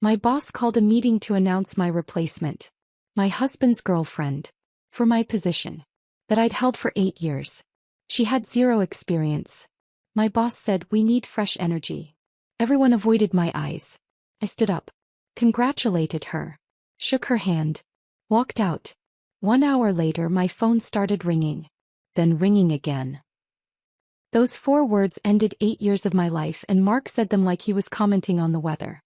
My boss called a meeting to announce my replacement. My husband's girlfriend. For my position. That I'd held for 8 years. She had zero experience. My boss said we need fresh energy. Everyone avoided my eyes. I stood up. Congratulated her. Shook her hand. Walked out. 1 hour later my phone started ringing. Then ringing again. Those 4 words ended 8 years of my life, and Mark said them like he was commenting on the weather.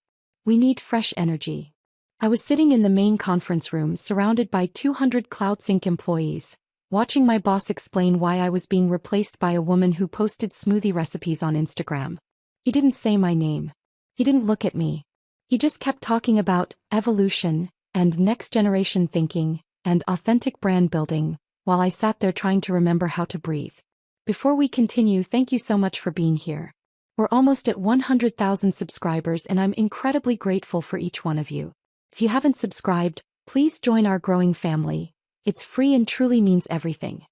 We need fresh energy. I was sitting in the main conference room surrounded by 200 CloudSync employees, watching my boss explain why I was being replaced by a woman who posted smoothie recipes on Instagram. He didn't say my name. He didn't look at me. He just kept talking about evolution, and next-generation thinking, and authentic brand building, while I sat there trying to remember how to breathe. Before we continue, thank you so much for being here. We're almost at 100,000 subscribers, and I'm incredibly grateful for each one of you. If you haven't subscribed, please join our growing family. It's free and truly means everything.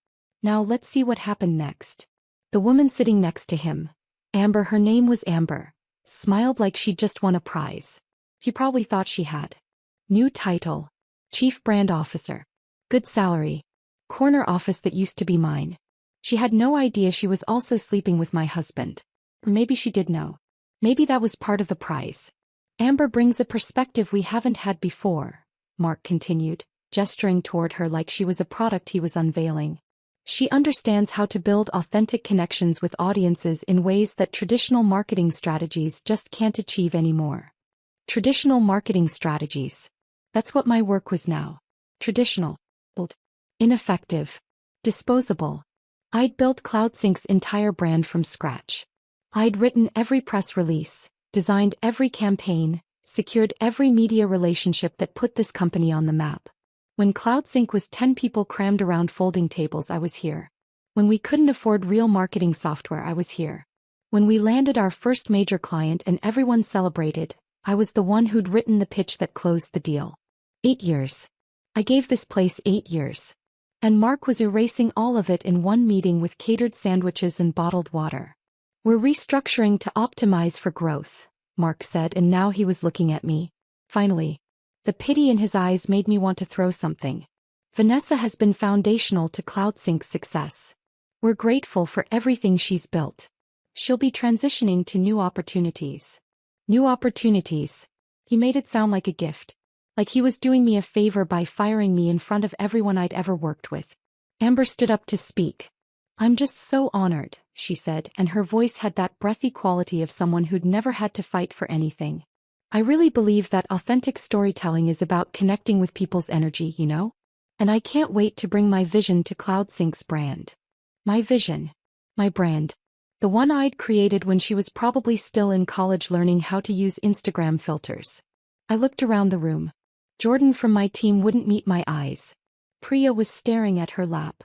Now let's see what happened next. The woman sitting next to him, Amber, her name was Amber, smiled like she'd just won a prize. He probably thought she had. New title. Chief Brand Officer. Good salary. Corner office that used to be mine. She had no idea she was also sleeping with my husband. Or maybe she did know. Maybe that was part of the prize. Amber brings a perspective we haven't had before, Mark continued, gesturing toward her like she was a product he was unveiling. She understands how to build authentic connections with audiences in ways that traditional marketing strategies just can't achieve anymore. Traditional marketing strategies. That's what my work was now. Traditional. Old. Ineffective. Disposable. I'd built CloudSync's entire brand from scratch. I'd written every press release, designed every campaign, secured every media relationship that put this company on the map. When CloudSync was 10 people crammed around folding tables, I was here. When we couldn't afford real marketing software, I was here. When we landed our first major client and everyone celebrated, I was the one who'd written the pitch that closed the deal. 8 years. I gave this place 8 years. And Mark was erasing all of it in one meeting with catered sandwiches and bottled water. We're restructuring to optimize for growth, Mark said, and now he was looking at me. Finally. The pity in his eyes made me want to throw something. Vanessa has been foundational to CloudSync's success. We're grateful for everything she's built. She'll be transitioning to new opportunities. New opportunities. He made it sound like a gift. Like he was doing me a favor by firing me in front of everyone I'd ever worked with. Amber stood up to speak. I'm just so honored, she said, and her voice had that breathy quality of someone who'd never had to fight for anything. I really believe that authentic storytelling is about connecting with people's energy, you know? And I can't wait to bring my vision to CloudSync's brand. My vision. My brand. The one I'd created when she was probably still in college learning how to use Instagram filters. I looked around the room. Jordan from my team wouldn't meet my eyes. Priya was staring at her lap.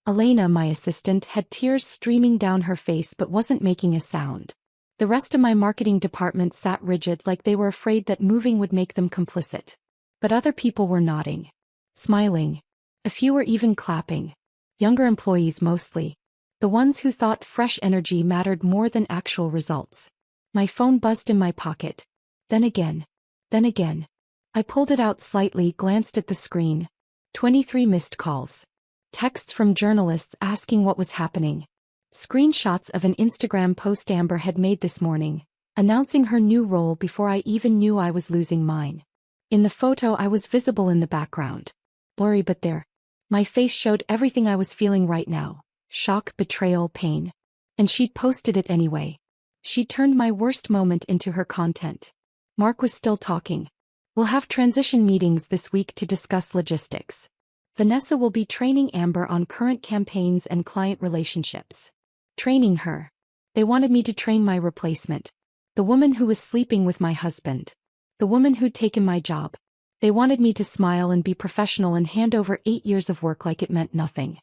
Elena, my assistant, had tears streaming down her face but wasn't making a sound. The rest of my marketing department sat rigid like they were afraid that moving would make them complicit. But other people were nodding. Smiling. A few were even clapping. Younger employees mostly. The ones who thought fresh energy mattered more than actual results. My phone buzzed in my pocket. Then again. Then again. I pulled it out slightly, glanced at the screen. 23 missed calls. Texts from journalists asking what was happening. Screenshots of an Instagram post Amber had made this morning, announcing her new role before I even knew I was losing mine. In the photo I was visible in the background. Blurry but there. My face showed everything I was feeling right now. Shock, betrayal, pain. And she'd posted it anyway. She'd turned my worst moment into her content. Mark was still talking. We'll have transition meetings this week to discuss logistics. Vanessa will be training Amber on current campaigns and client relationships. Training her. They wanted me to train my replacement. The woman who was sleeping with my husband. The woman who'd taken my job. They wanted me to smile and be professional and hand over 8 years of work like it meant nothing.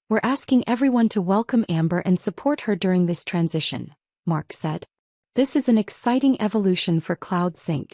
We're asking everyone to welcome Amber and support her during this transition, Mark said. This is an exciting evolution for CloudSync.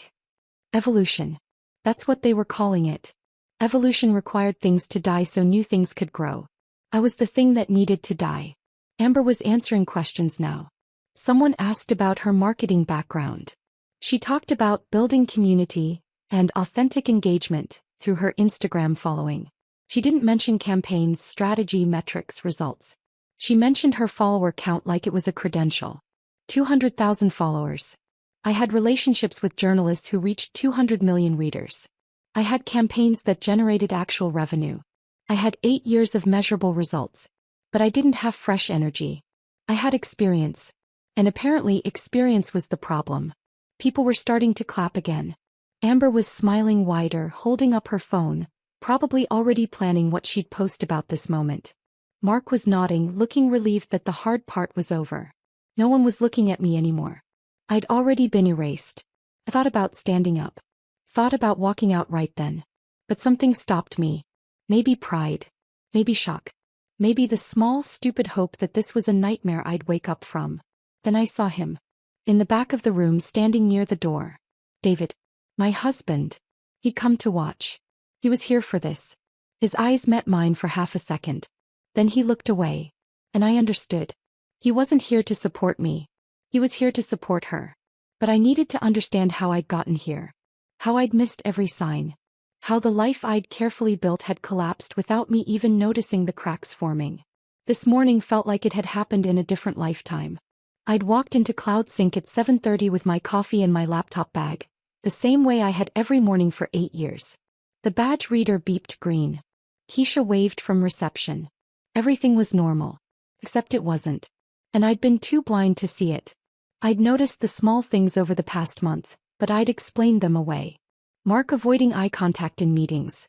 Evolution. That's what they were calling it. Evolution required things to die so new things could grow. I was the thing that needed to die. Amber was answering questions now. Someone asked about her marketing background. She talked about building community and authentic engagement through her Instagram following. She didn't mention campaigns, strategy, metrics, results. She mentioned her follower count like it was a credential. 200,000 followers. I had relationships with journalists who reached 200 million readers. I had campaigns that generated actual revenue. I had 8 years of measurable results. But I didn't have fresh energy. I had experience. And apparently experience was the problem. People were starting to clap again. Amber was smiling wider, holding up her phone, probably already planning what she'd post about this moment. Mark was nodding, looking relieved that the hard part was over. No one was looking at me anymore. I'd already been erased. I thought about standing up. Thought about walking out right then. But something stopped me. Maybe pride. Maybe shock. Maybe the small, stupid hope that this was a nightmare I'd wake up from. Then I saw him. In the back of the room, standing near the door. David. My husband. He'd come to watch. He was here for this. His eyes met mine for half a second. Then he looked away. And I understood. He wasn't here to support me. He was here to support her. But I needed to understand how I'd gotten here. How I'd missed every sign. How the life I'd carefully built had collapsed without me even noticing the cracks forming. This morning felt like it had happened in a different lifetime. I'd walked into CloudSync at 7:30 with my coffee and my laptop bag, the same way I had every morning for 8 years. The badge reader beeped green. Keisha waved from reception. Everything was normal. Except it wasn't. And I'd been too blind to see it. I'd noticed the small things over the past month, but I'd explained them away. Mark avoiding eye contact in meetings.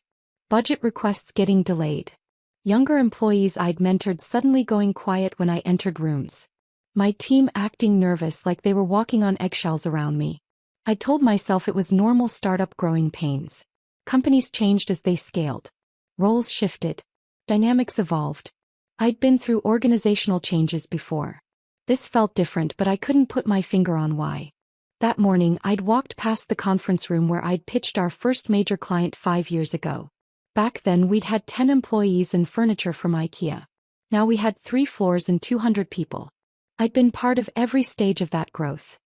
Budget requests getting delayed. Younger employees I'd mentored suddenly going quiet when I entered rooms. My team acting nervous like they were walking on eggshells around me. I told myself it was normal startup growing pains. Companies changed as they scaled. Roles shifted. Dynamics evolved. I'd been through organizational changes before. This felt different, but I couldn't put my finger on why. That morning I'd walked past the conference room where I'd pitched our first major client 5 years ago. Back then we'd had 10 employees and furniture from IKEA. Now we had 3 floors and 200 people. I'd been part of every stage of that growth.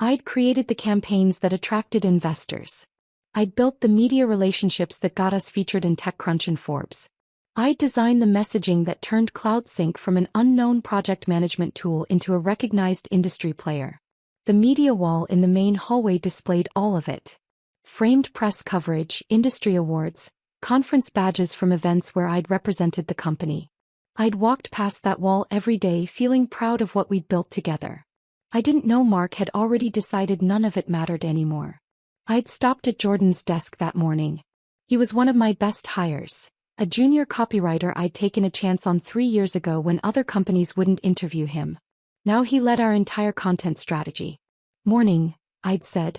I'd created the campaigns that attracted investors. I'd built the media relationships that got us featured in TechCrunch and Forbes. I'd designed the messaging that turned CloudSync from an unknown project management tool into a recognized industry player. The media wall in the main hallway displayed all of it. Framed press coverage, industry awards, conference badges from events where I'd represented the company. I'd walked past that wall every day feeling proud of what we'd built together. I didn't know Mark had already decided none of it mattered anymore. I'd stopped at Jordan's desk that morning. He was one of my best hires, a junior copywriter I'd taken a chance on 3 years ago when other companies wouldn't interview him. Now he led our entire content strategy. Morning, I'd said.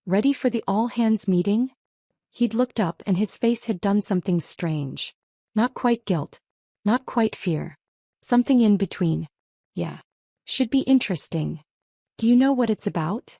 Ready for the all-hands meeting? He'd looked up and his face had done something strange. Not quite guilt. Not quite fear. Something in between. Yeah. Should be interesting. Do you know what it's about?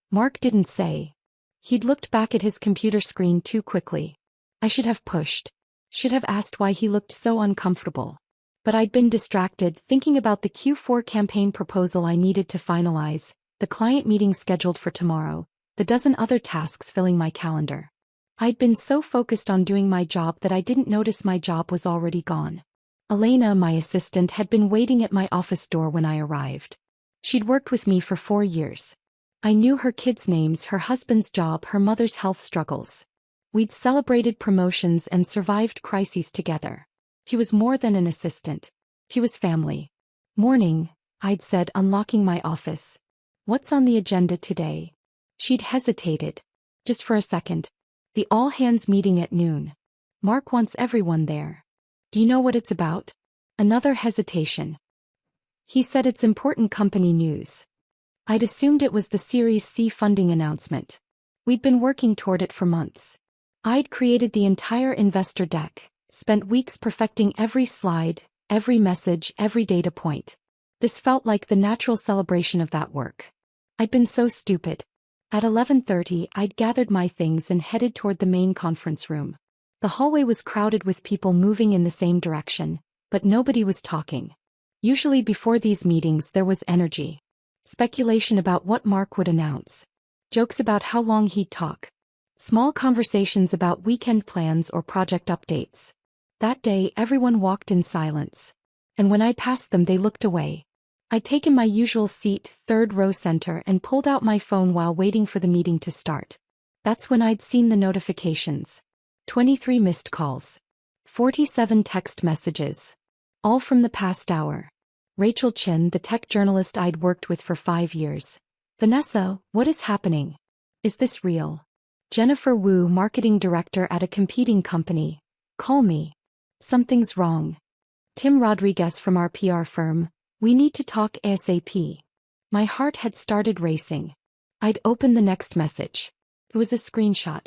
Mark didn't say. He'd looked back at his computer screen too quickly. I should have pushed. Should have asked why he looked so uncomfortable. But I'd been distracted thinking about the Q4 campaign proposal I needed to finalize, the client meeting scheduled for tomorrow, the dozen other tasks filling my calendar. I'd been so focused on doing my job that I didn't notice my job was already gone. Elena, my assistant, had been waiting at my office door when I arrived. She'd worked with me for 4 years. I knew her kids' names, her husband's job, her mother's health struggles. We'd celebrated promotions and survived crises together. She was more than an assistant. She was family. Morning, I'd said, unlocking my office. What's on the agenda today? She'd hesitated. Just for a second. The all-hands meeting at noon. Mark wants everyone there. Do you know what it's about? Another hesitation. He said it's important company news. I'd assumed it was the Series C funding announcement. We'd been working toward it for months. I'd created the entire investor deck, spent weeks perfecting every slide, every message, every data point. This felt like the natural celebration of that work. I'd been so stupid. At 11:30, I'd gathered my things and headed toward the main conference room. The hallway was crowded with people moving in the same direction, but nobody was talking. Usually before these meetings there was energy. Speculation about what Mark would announce. Jokes about how long he'd talk. Small conversations about weekend plans or project updates. That day everyone walked in silence. And when I passed them they looked away. I'd taken my usual seat, third row center, and pulled out my phone while waiting for the meeting to start. That's when I'd seen the notifications. 23 missed calls. 47 text messages. All from the past hour. Rachel Chin, the tech journalist I'd worked with for 5 years. Vanessa, what is happening? Is this real? Jennifer Wu, marketing director at a competing company. Call me. Something's wrong. Tim Rodriguez from our PR firm. We need to talk ASAP. My heart had started racing. I'd opened the next message. It was a screenshot.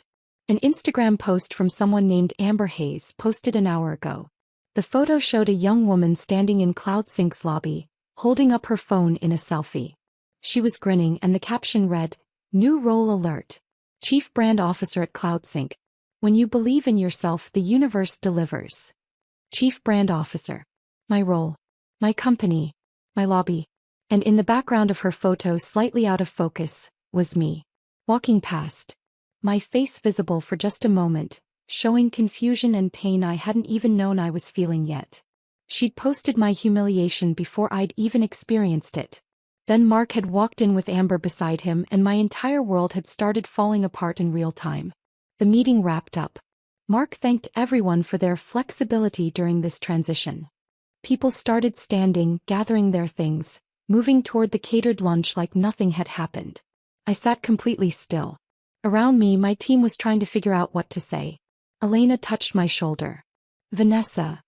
An Instagram post from someone named Amber Hayes, posted an hour ago. The photo showed a young woman standing in CloudSync's lobby, holding up her phone in a selfie. She was grinning and the caption read, "New role alert. Chief Brand Officer at CloudSync. When you believe in yourself, the universe delivers." Chief Brand Officer. My role. My company. My lobby. And in the background of her photo, slightly out of focus, was me. Walking past. My face visible for just a moment, showing confusion and pain I hadn't even known I was feeling yet. She'd posted my humiliation before I'd even experienced it. Then Mark had walked in with Amber beside him and my entire world had started falling apart in real time. The meeting wrapped up. Mark thanked everyone for their flexibility during this transition. People started standing, gathering their things, moving toward the catered lunch like nothing had happened. I sat completely still. Around me, my team was trying to figure out what to say. Elena touched my shoulder. "Vanessa."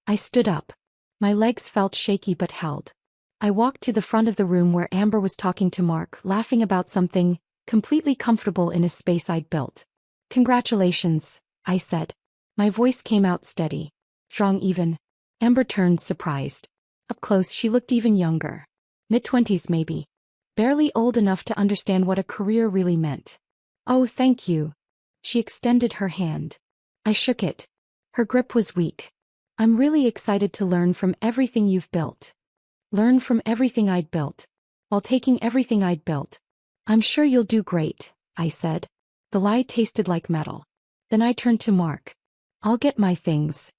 I stood up. My legs felt shaky but held. I walked to the front of the room where Amber was talking to Mark, laughing about something, completely comfortable in a space I'd built. "Congratulations," I said. My voice came out steady. "Strong even." Amber turned, surprised. Up close she looked even younger. Mid-20s maybe. Barely old enough to understand what a career really meant. "Oh, thank you." She extended her hand. I shook it. Her grip was weak. "I'm really excited to learn from everything you've built." Learn from everything I'd built. While taking everything I'd built. "I'm sure you'll do great," I said. The lie tasted like metal. Then I turned to Mark. "I'll get my things."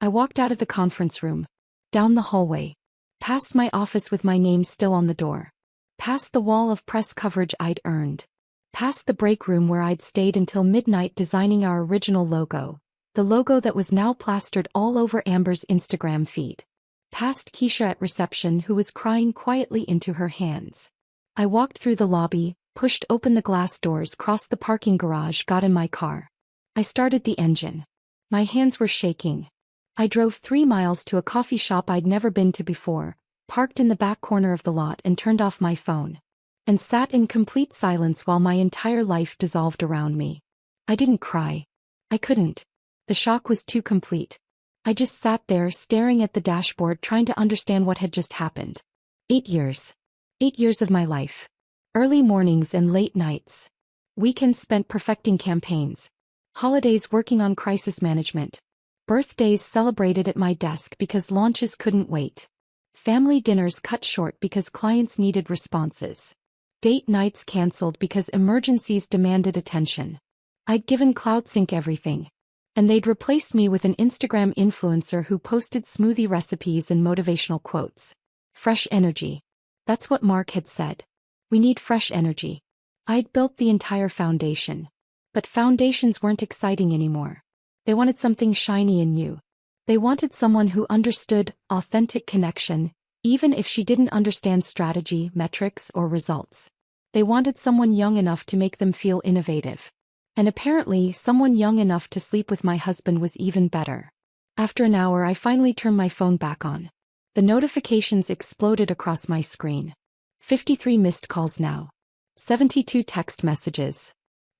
I walked out of the conference room. Down the hallway. Past my office with my name still on the door. Past the wall of press coverage I'd earned. Past the break room where I'd stayed until midnight designing our original logo. The logo that was now plastered all over Amber's Instagram feed. Past Keisha at reception who was crying quietly into her hands. I walked through the lobby, pushed open the glass doors, crossed the parking garage, got in my car. I started the engine. My hands were shaking. I drove 3 miles to a coffee shop I'd never been to before, parked in the back corner of the lot and turned off my phone. And sat in complete silence while my entire life dissolved around me. I didn't cry. I couldn't. The shock was too complete. I just sat there staring at the dashboard trying to understand what had just happened. 8 years. 8 years of my life. Early mornings and late nights. Weekends spent perfecting campaigns. Holidays working on crisis management. Birthdays celebrated at my desk because launches couldn't wait. Family dinners cut short because clients needed responses. Date nights canceled because emergencies demanded attention. I'd given CloudSync everything. And they'd replaced me with an Instagram influencer who posted smoothie recipes and motivational quotes. Fresh energy. That's what Mark had said. We need fresh energy. I'd built the entire foundation. But foundations weren't exciting anymore. They wanted something shiny and new. They wanted someone who understood authentic connection, even if she didn't understand strategy, metrics, or results. They wanted someone young enough to make them feel innovative. And apparently, someone young enough to sleep with my husband was even better. After an hour, I finally turned my phone back on. The notifications exploded across my screen. 53 missed calls now. 72 text messages.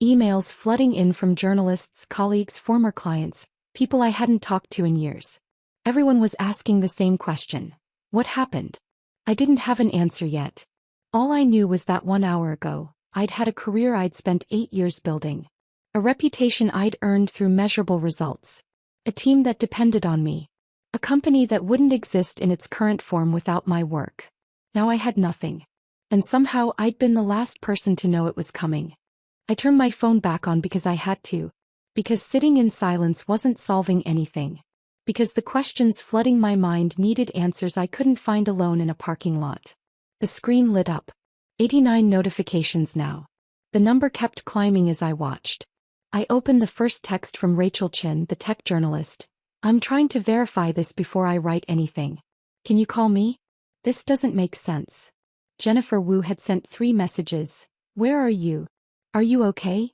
Emails flooding in from journalists, colleagues, former clients, people I hadn't talked to in years. Everyone was asking the same question. What happened? I didn't have an answer yet. All I knew was that 1 hour ago, I'd had a career I'd spent 8 years building. A reputation I'd earned through measurable results. A team that depended on me. A company that wouldn't exist in its current form without my work. Now I had nothing. And somehow I'd been the last person to know it was coming. I turned my phone back on because I had to. Because sitting in silence wasn't solving anything. Because the questions flooding my mind needed answers I couldn't find alone in a parking lot. The screen lit up. 89 notifications now. The number kept climbing as I watched. I opened the first text from Rachel Chin, the tech journalist. I'm trying to verify this before I write anything. Can you call me? This doesn't make sense. Jennifer Wu had sent 3 messages. Where are you? Are you okay?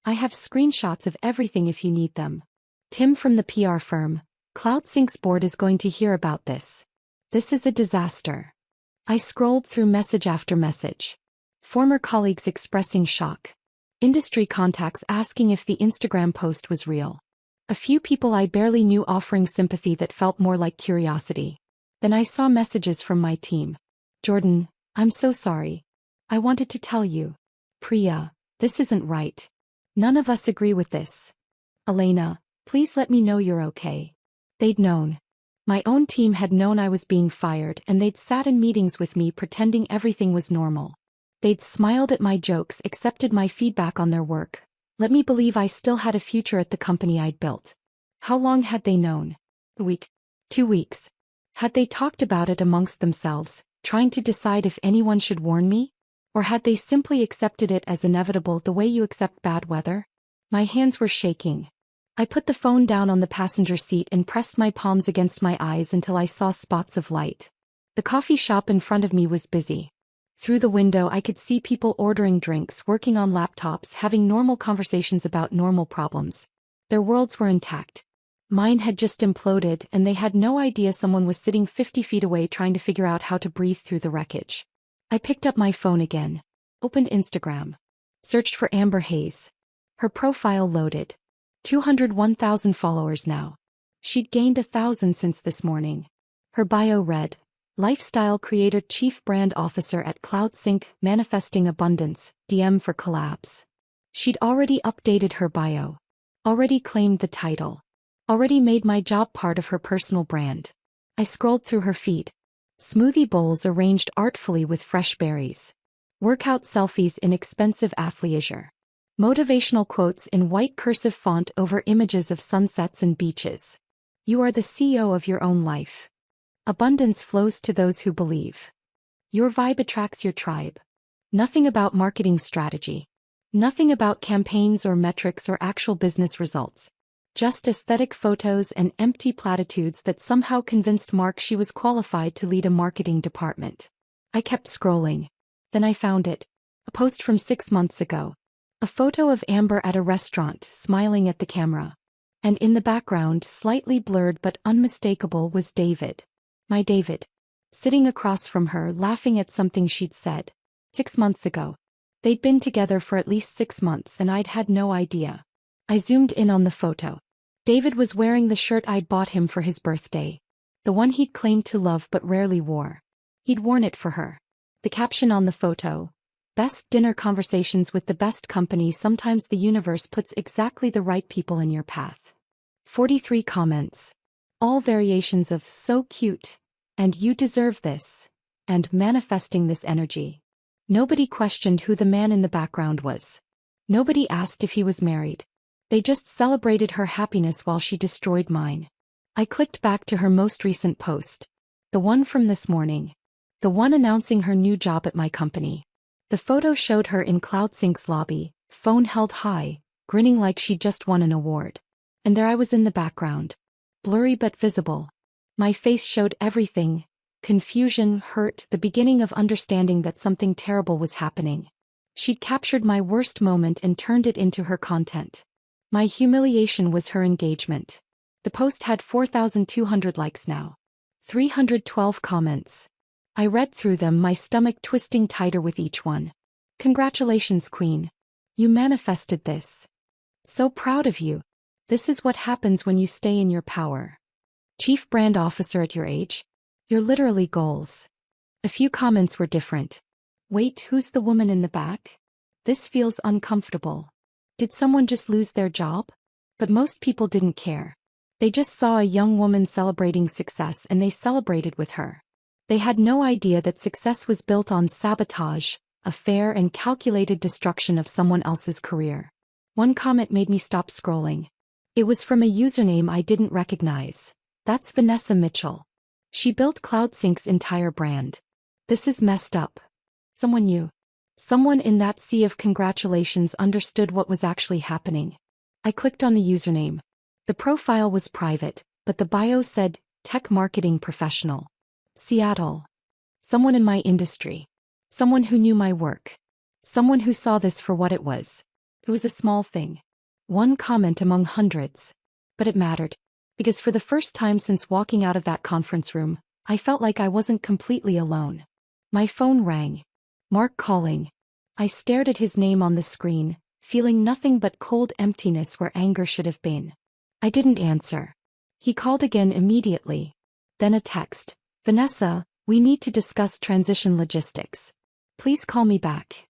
I have screenshots of everything if you need them. Tim from the PR firm. CloudSync's board is going to hear about this. This is a disaster. I scrolled through message after message. Former colleagues expressing shock. Industry contacts asking if the Instagram post was real. A few people I barely knew offering sympathy that felt more like curiosity. Then I saw messages from my team. Jordan, I'm so sorry. I wanted to tell you. Priya, this isn't right. None of us agree with this. Elena, please let me know you're okay. They'd known. My own team had known I was being fired and they'd sat in meetings with me pretending everything was normal. They'd smiled at my jokes, accepted my feedback on their work. Let me believe I still had a future at the company I'd built. How long had they known? A week? 2 weeks? Had they talked about it amongst themselves, trying to decide if anyone should warn me? Or had they simply accepted it as inevitable the way you accept bad weather? My hands were shaking. I put the phone down on the passenger seat and pressed my palms against my eyes until I saw spots of light. The coffee shop in front of me was busy. Through the window I could see people ordering drinks, working on laptops, having normal conversations about normal problems. Their worlds were intact. Mine had just imploded and they had no idea someone was sitting 50 feet away trying to figure out how to breathe through the wreckage. I picked up my phone again. Opened Instagram. Searched for Amber Hayes. Her profile loaded. 201,000 followers now. She'd gained 1,000 since this morning. Her bio read, Lifestyle Creator Chief Brand Officer at CloudSync, Manifesting Abundance, DM for collabs. She'd already updated her bio. Already claimed the title. Already made my job part of her personal brand. I scrolled through her feed. Smoothie bowls arranged artfully with fresh berries. Workout selfies in expensive athleisure. Motivational quotes in white cursive font over images of sunsets and beaches. You are the CEO of your own life. Abundance flows to those who believe. Your vibe attracts your tribe. Nothing about marketing strategy. Nothing about campaigns or metrics or actual business results. Just aesthetic photos and empty platitudes that somehow convinced Mark she was qualified to lead a marketing department. I kept scrolling. Then I found it. A post from 6 months ago. A photo of Amber at a restaurant, smiling at the camera. And in the background, slightly blurred but unmistakable, was David. My David. Sitting across from her, laughing at something she'd said. 6 months ago. They'd been together for at least 6 months and I'd had no idea. I zoomed in on the photo. David was wearing the shirt I'd bought him for his birthday. The one he'd claimed to love but rarely wore. He'd worn it for her. The caption on the photo, Best dinner conversations with the best company. Sometimes the universe puts exactly the right people in your path. 43 comments. All variations of so cute, and you deserve this, and manifesting this energy. Nobody questioned who the man in the background was. Nobody asked if he was married. They just celebrated her happiness while she destroyed mine. I clicked back to her most recent post. The one from this morning. The one announcing her new job at my company. The photo showed her in CloudSync's lobby, phone held high, grinning like she'd just won an award. And there I was in the background. Blurry but visible. My face showed everything. Confusion, hurt, the beginning of understanding that something terrible was happening. She'd captured my worst moment and turned it into her content. My humiliation was her engagement. The post had 4,200 likes now. 312 comments. I read through them, my stomach twisting tighter with each one. Congratulations, Queen. You manifested this. So proud of you. This is what happens when you stay in your power. Chief Brand Officer at your age? You're literally goals. A few comments were different. Wait, who's the woman in the back? This feels uncomfortable. Did someone just lose their job? But most people didn't care. They just saw a young woman celebrating success and they celebrated with her. They had no idea that success was built on sabotage, a fair and calculated destruction of someone else's career. One comment made me stop scrolling. It was from a username I didn't recognize. That's Vanessa Mitchell. She built CloudSync's entire brand. This is messed up. Someone knew. Someone in that sea of congratulations understood what was actually happening. I clicked on the username. The profile was private, but the bio said, Tech Marketing Professional. Seattle. Someone in my industry. Someone who knew my work. Someone who saw this for what it was. It was a small thing. One comment among hundreds. But it mattered. Because for the first time since walking out of that conference room, I felt like I wasn't completely alone. My phone rang. Mark calling. I stared at his name on the screen, feeling nothing but cold emptiness where anger should have been. I didn't answer. He called again immediately. Then a text. Vanessa, we need to discuss transition logistics. Please call me back.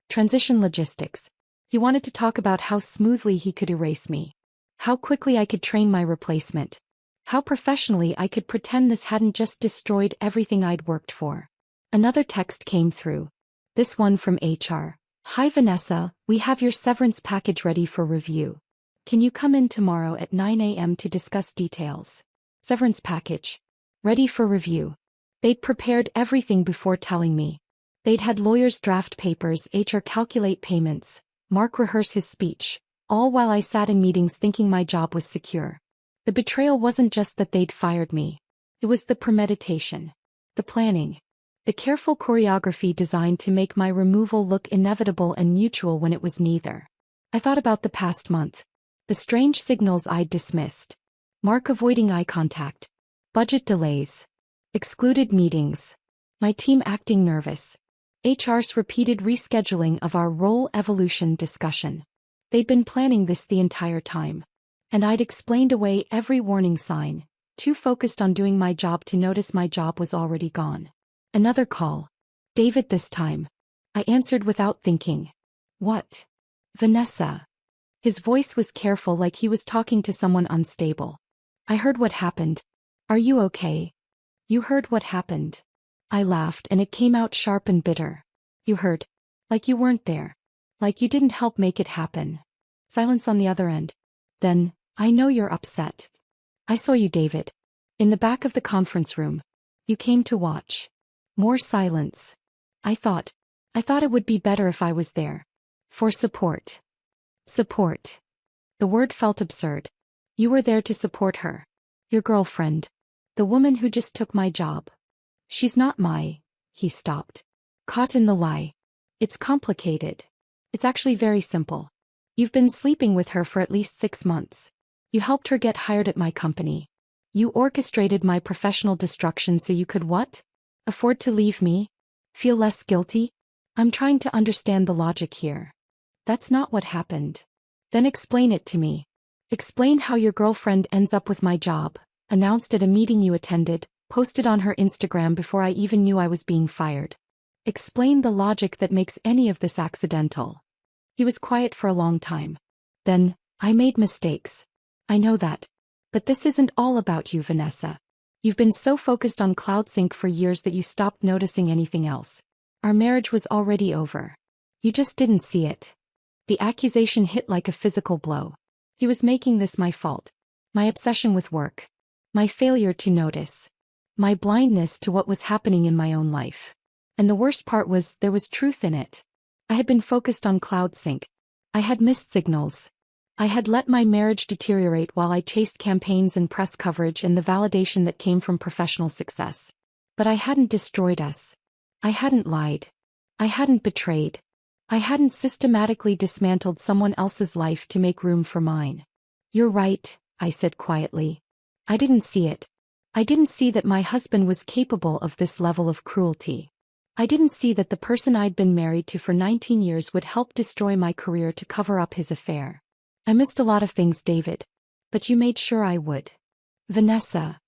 Transition logistics. He wanted to talk about how smoothly he could erase me. How quickly I could train my replacement. How professionally I could pretend this hadn't just destroyed everything I'd worked for. Another text came through. This one from HR. Hi Vanessa, we have your severance package ready for review. Can you come in tomorrow at 9 a.m. to discuss details? Severance package. Ready for review. They'd prepared everything before telling me. They'd had lawyers draft papers, HR calculate payments, Mark rehearse his speech, all while I sat in meetings thinking my job was secure. The betrayal wasn't just that they'd fired me. It was the premeditation. The planning. The careful choreography designed to make my removal look inevitable and mutual when it was neither. I thought about the past month. The strange signals I'd dismissed. Mark avoiding eye contact. Budget delays. Excluded meetings. My team acting nervous. HR's repeated rescheduling of our role evolution discussion. They'd been planning this the entire time. And I'd explained away every warning sign, too focused on doing my job to notice my job was already gone. Another call. David this time. I answered without thinking. What? Vanessa. His voice was careful, like he was talking to someone unstable. I heard what happened. Are you okay? You heard what happened. I laughed and it came out sharp and bitter. You heard. Like you weren't there. Like you didn't help make it happen. Silence on the other end. Then, I know you're upset. I saw you, David. In the back of the conference room. You came to watch. More silence. I thought it would be better if I was there. For support. Support. The word felt absurd. You were there to support her. Your girlfriend. The woman who just took my job. She's not He stopped. Caught in the lie. It's complicated. It's actually very simple. You've been sleeping with her for at least 6 months. You helped her get hired at my company. You orchestrated my professional destruction so you could what? Afford to leave me? Feel less guilty? I'm trying to understand the logic here. That's not what happened. Then explain it to me. Explain how your girlfriend ends up with my job, announced at a meeting you attended, posted on her Instagram before I even knew I was being fired. Explain the logic that makes any of this accidental. He was quiet for a long time. Then, I made mistakes. I know that. But this isn't all about you, Vanessa. You've been so focused on CloudSync for years that you stopped noticing anything else. Our marriage was already over. You just didn't see it. The accusation hit like a physical blow. He was making this my fault. My obsession with work. My failure to notice. My blindness to what was happening in my own life. And the worst part was there was truth in it. I had been focused on CloudSync. I had missed signals. I had let my marriage deteriorate while I chased campaigns and press coverage and the validation that came from professional success. But I hadn't destroyed us. I hadn't lied. I hadn't betrayed. I hadn't systematically dismantled someone else's life to make room for mine. You're right, I said quietly. I didn't see it. I didn't see that my husband was capable of this level of cruelty. I didn't see that the person I'd been married to for 19 years would help destroy my career to cover up his affair. I missed a lot of things, David. But you made sure I would. Vanessa.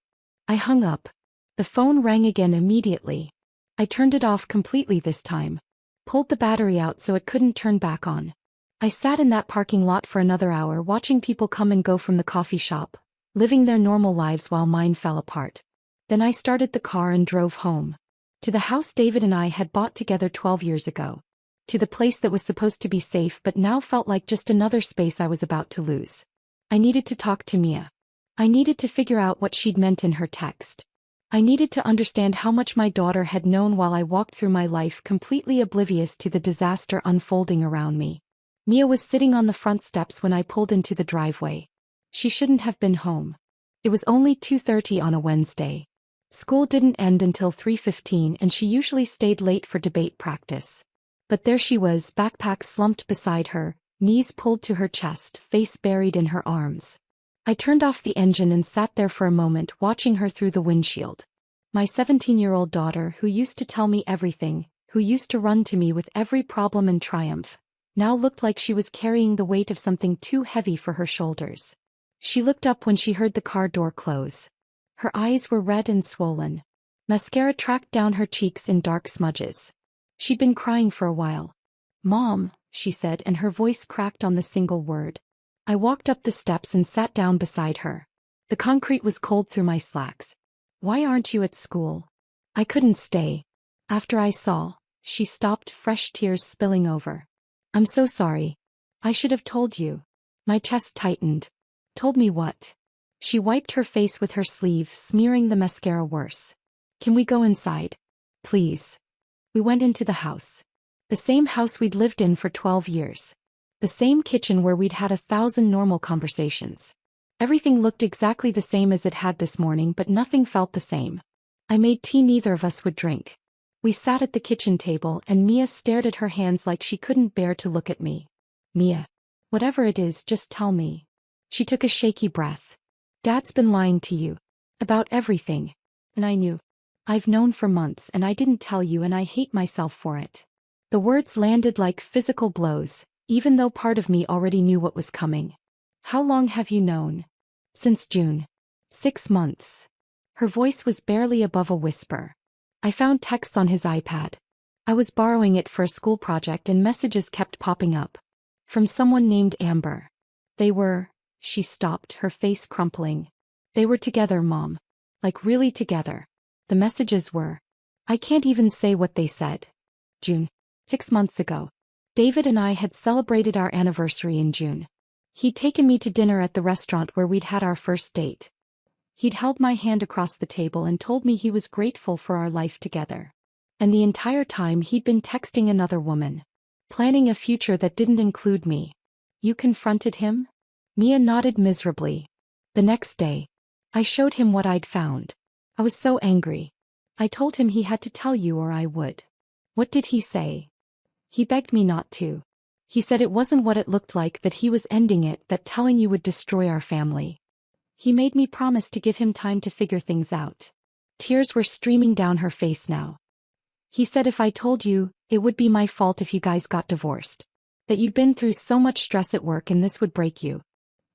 I hung up. The phone rang again immediately. I turned it off completely this time. Pulled the battery out so it couldn't turn back on. I sat in that parking lot for another hour watching people come and go from the coffee shop, living their normal lives while mine fell apart. Then I started the car and drove home. To the house David and I had bought together 12 years ago. to the place that was supposed to be safe but now felt like just another space I was about to lose. I needed to talk to Mia. I needed to figure out what she'd meant in her text. I needed to understand how much my daughter had known while I walked through my life completely oblivious to the disaster unfolding around me. Mia was sitting on the front steps when I pulled into the driveway. She shouldn't have been home. It was only 2:30 on a Wednesday. School didn't end until 3:15 and she usually stayed late for debate practice. But there she was, backpack slumped beside her, knees pulled to her chest, face buried in her arms. I turned off the engine and sat there for a moment watching her through the windshield. My 17-year-old daughter, who used to tell me everything, who used to run to me with every problem and triumph, now looked like she was carrying the weight of something too heavy for her shoulders. She looked up when she heard the car door close. Her eyes were red and swollen. Mascara tracked down her cheeks in dark smudges. She'd been crying for a while. "Mom," she said, and her voice cracked on the single word. I walked up the steps and sat down beside her. The concrete was cold through my slacks. "Why aren't you at school?" "I couldn't stay. After I saw." She stopped, fresh tears spilling over. "I'm so sorry. I should have told you." My chest tightened. "Told me what?" She wiped her face with her sleeve, smearing the mascara worse. "Can we go inside? Please?" We went into the house. The same house we'd lived in for 12 years. The same kitchen where we'd had 1,000 normal conversations. Everything looked exactly the same as it had this morning, but nothing felt the same. I made tea neither of us would drink. We sat at the kitchen table and Mia stared at her hands like she couldn't bear to look at me. "Mia. Whatever it is, just tell me." She took a shaky breath. "Dad's been lying to you. About everything. And I knew. I've known for months and I didn't tell you and I hate myself for it." The words landed like physical blows, even though part of me already knew what was coming. "How long have you known?" "Since June. 6 months." Her voice was barely above a whisper. "I found texts on his iPad. I was borrowing it for a school project and messages kept popping up. From someone named Amber. They were..." She stopped, her face crumpling. "They were together, Mom. Like really together. The messages were. I can't even say what they said." June. 6 months ago. David and I had celebrated our anniversary in June. He'd taken me to dinner at the restaurant where we'd had our first date. He'd held my hand across the table and told me he was grateful for our life together. And the entire time he'd been texting another woman. Planning a future that didn't include me. "You confronted him?" Mia nodded miserably. "The next day. I showed him what I'd found. I was so angry. I told him he had to tell you or I would." "What did he say?" "He begged me not to. He said it wasn't what it looked like, that he was ending it, that telling you would destroy our family. He made me promise to give him time to figure things out." Tears were streaming down her face now. "He said if I told you, it would be my fault if you guys got divorced. That you'd been through so much stress at work and this would break you.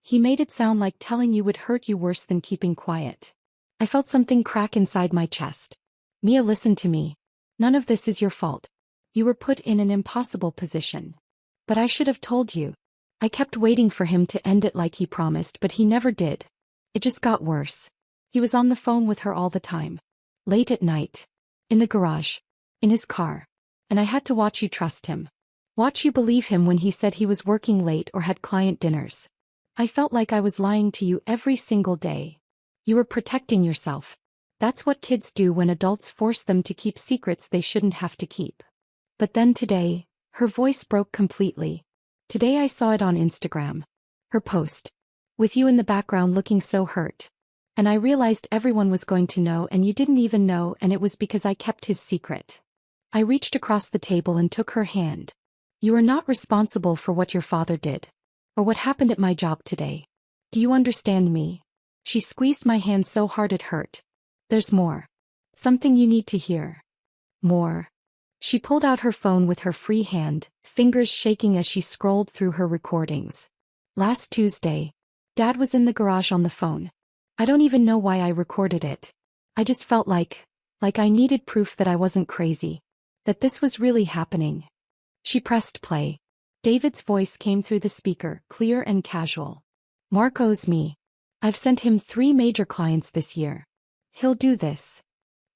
He made it sound like telling you would hurt you worse than keeping quiet." I felt something crack inside my chest. "Mia, listen to me. None of this is your fault. You were put in an impossible position. But I should have told you. I kept waiting for him to end it like he promised, but he never did. It just got worse. He was on the phone with her all the time. Late at night. In the garage. In his car. And I had to watch you trust him. Watch you believe him when he said he was working late or had client dinners. I felt like I was lying to you every single day. You were protecting yourself. That's what kids do when adults force them to keep secrets they shouldn't have to keep. But then today," her voice broke completely. "Today I saw it on Instagram. Her post. With you in the background looking so hurt. And I realized everyone was going to know and you didn't even know, and it was because I kept his secret." I reached across the table and took her hand. "You are not responsible for what your father did. Or what happened at my job today. Do you understand me?" She squeezed my hand so hard it hurt. "There's more. Something you need to hear." "More?" She pulled out her phone with her free hand, fingers shaking as she scrolled through her recordings. "Last Tuesday. Dad was in the garage on the phone. I don't even know why I recorded it. I just felt like I needed proof that I wasn't crazy. That this was really happening." She pressed play. David's voice came through the speaker, clear and casual. "Mark owes me. I've sent him 3 major clients this year. He'll do this."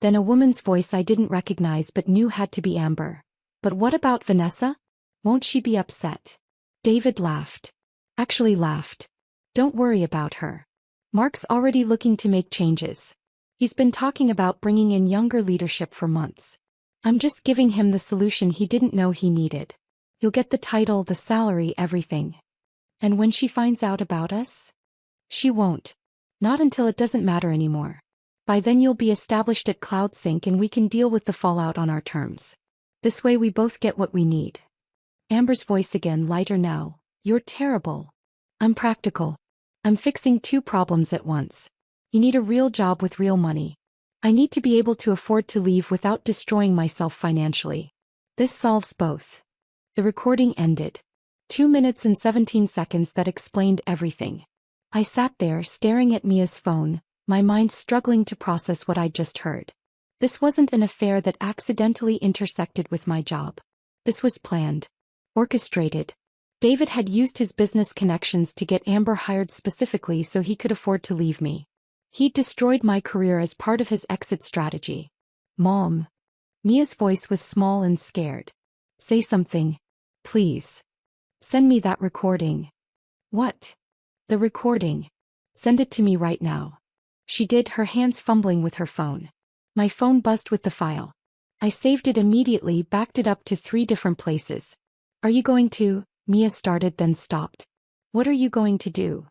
Then a woman's voice I didn't recognize but knew had to be Amber. "But what about Vanessa?" Won't she be upset? David laughed. Actually laughed. Don't worry about her. Mark's already looking to make changes. He's been talking about bringing in younger leadership for months. I'm just giving him the solution he didn't know he needed. He'll get the title, the salary, everything. And when she finds out about us? She won't. Not until it doesn't matter anymore. By then you'll be established at CloudSync and we can deal with the fallout on our terms. This way we both get what we need. Amber's voice again, lighter now. You're terrible. I'm practical. I'm fixing two problems at once. You need a real job with real money. I need to be able to afford to leave without destroying myself financially. This solves both. The recording ended. 2 minutes and 17 seconds that explained everything. I sat there staring at Mia's phone, my mind struggling to process what I'd just heard. This wasn't an affair that accidentally intersected with my job. This was planned. Orchestrated. David had used his business connections to get Amber hired specifically so he could afford to leave me. He'd destroyed my career as part of his exit strategy. Mom. Mia's voice was small and scared. Say something. Please. Send me that recording. What? The recording. Send it to me right now. She did, her hands fumbling with her phone. My phone buzzed with the file. I saved it immediately, backed it up to 3 different places. Are you going to? Mia started then stopped. What are you going to do?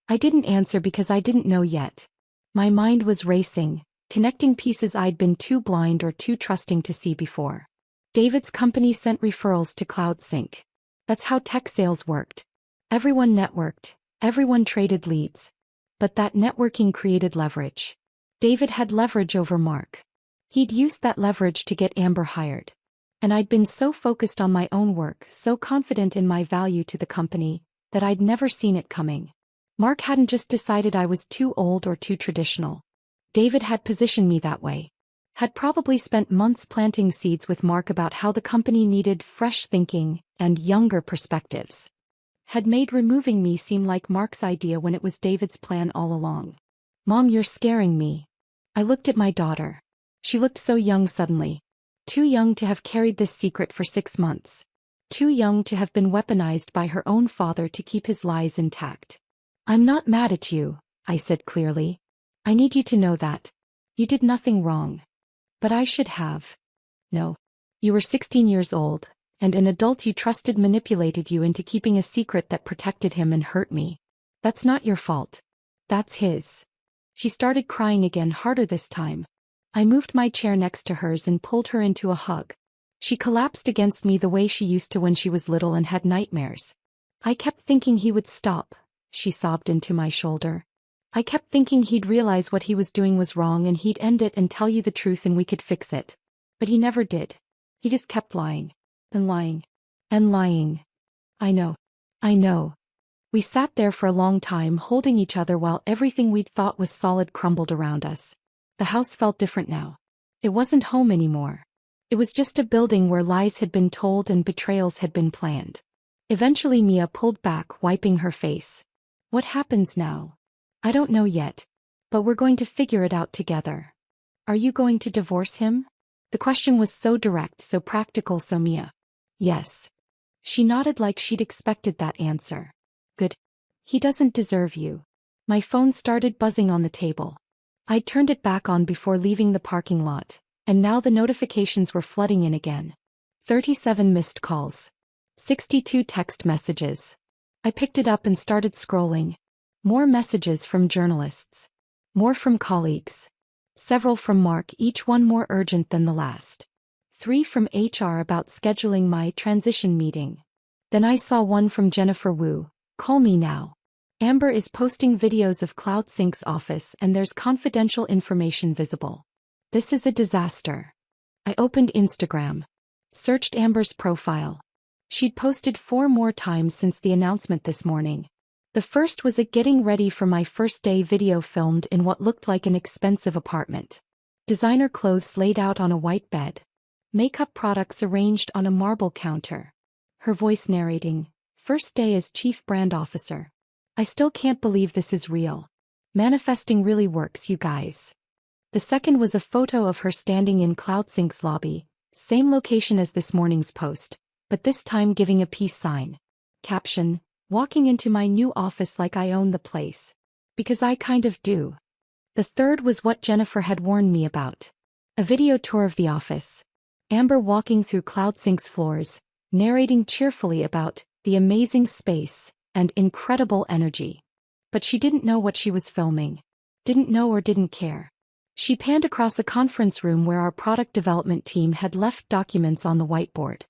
I didn't answer because I didn't know yet. My mind was racing, connecting pieces I'd been too blind or too trusting to see before. David's company sent referrals to CloudSync. That's how tech sales worked. Everyone networked, everyone traded leads. But that networking created leverage. David had leverage over Mark. He'd used that leverage to get Amber hired. And I'd been so focused on my own work, so confident in my value to the company, that I'd never seen it coming. Mark hadn't just decided I was too old or too traditional. David had positioned me that way. Had probably spent months planting seeds with Mark about how the company needed fresh thinking and younger perspectives. Had made removing me seem like Mark's idea when it was David's plan all along. Mom, you're scaring me. I looked at my daughter. She looked so young suddenly. Too young to have carried this secret for 6 months. Too young to have been weaponized by her own father to keep his lies intact. I'm not mad at you, I said clearly. I need you to know that. You did nothing wrong. But I should have. No. You were 16 years old, and an adult you trusted manipulated you into keeping a secret that protected him and hurt me. That's not your fault. That's his. She started crying again, harder this time. I moved my chair next to hers and pulled her into a hug. She collapsed against me the way she used to when she was little and had nightmares. I kept thinking he would stop, she sobbed into my shoulder. I kept thinking he'd realize what he was doing was wrong and he'd end it and tell you the truth and we could fix it. But he never did. He just kept lying. And lying. And lying. I know. I know. We sat there for a long time holding each other while everything we'd thought was solid crumbled around us. The house felt different now. It wasn't home anymore. It was just a building where lies had been told and betrayals had been planned. Eventually Mia pulled back, wiping her face. What happens now? I don't know yet. But we're going to figure it out together. Are you going to divorce him? The question was so direct, so practical, so Mia. Yes. She nodded like she'd expected that answer. Good. He doesn't deserve you. My phone started buzzing on the table. I turned it back on before leaving the parking lot, and now the notifications were flooding in again. 37 missed calls. 62 text messages. I picked it up and started scrolling. More messages from journalists. More from colleagues. Several from Mark, each one more urgent than the last. 3 from HR about scheduling my transition meeting. Then I saw one from Jennifer Wu. Call me now. Amber is posting videos of CloudSync's office and there's confidential information visible. This is a disaster. I opened Instagram. Searched Amber's profile. She'd posted 4 more times since the announcement this morning. The first was a getting ready for my first day video filmed in what looked like an expensive apartment. Designer clothes laid out on a white bed. Makeup products arranged on a marble counter. Her voice narrating, first day as chief brand officer. I still can't believe this is real. Manifesting really works, you guys. The second was a photo of her standing in CloudSync's lobby, same location as this morning's post, but this time giving a peace sign. Caption: walking into my new office like I own the place. Because I kind of do. The third was what Jennifer had warned me about. A video tour of the office. Amber walking through CloudSync's floors, narrating cheerfully about the amazing space and incredible energy. But she didn't know what she was filming. Didn't know or didn't care. She panned across a conference room where our product development team had left documents on the whiteboard.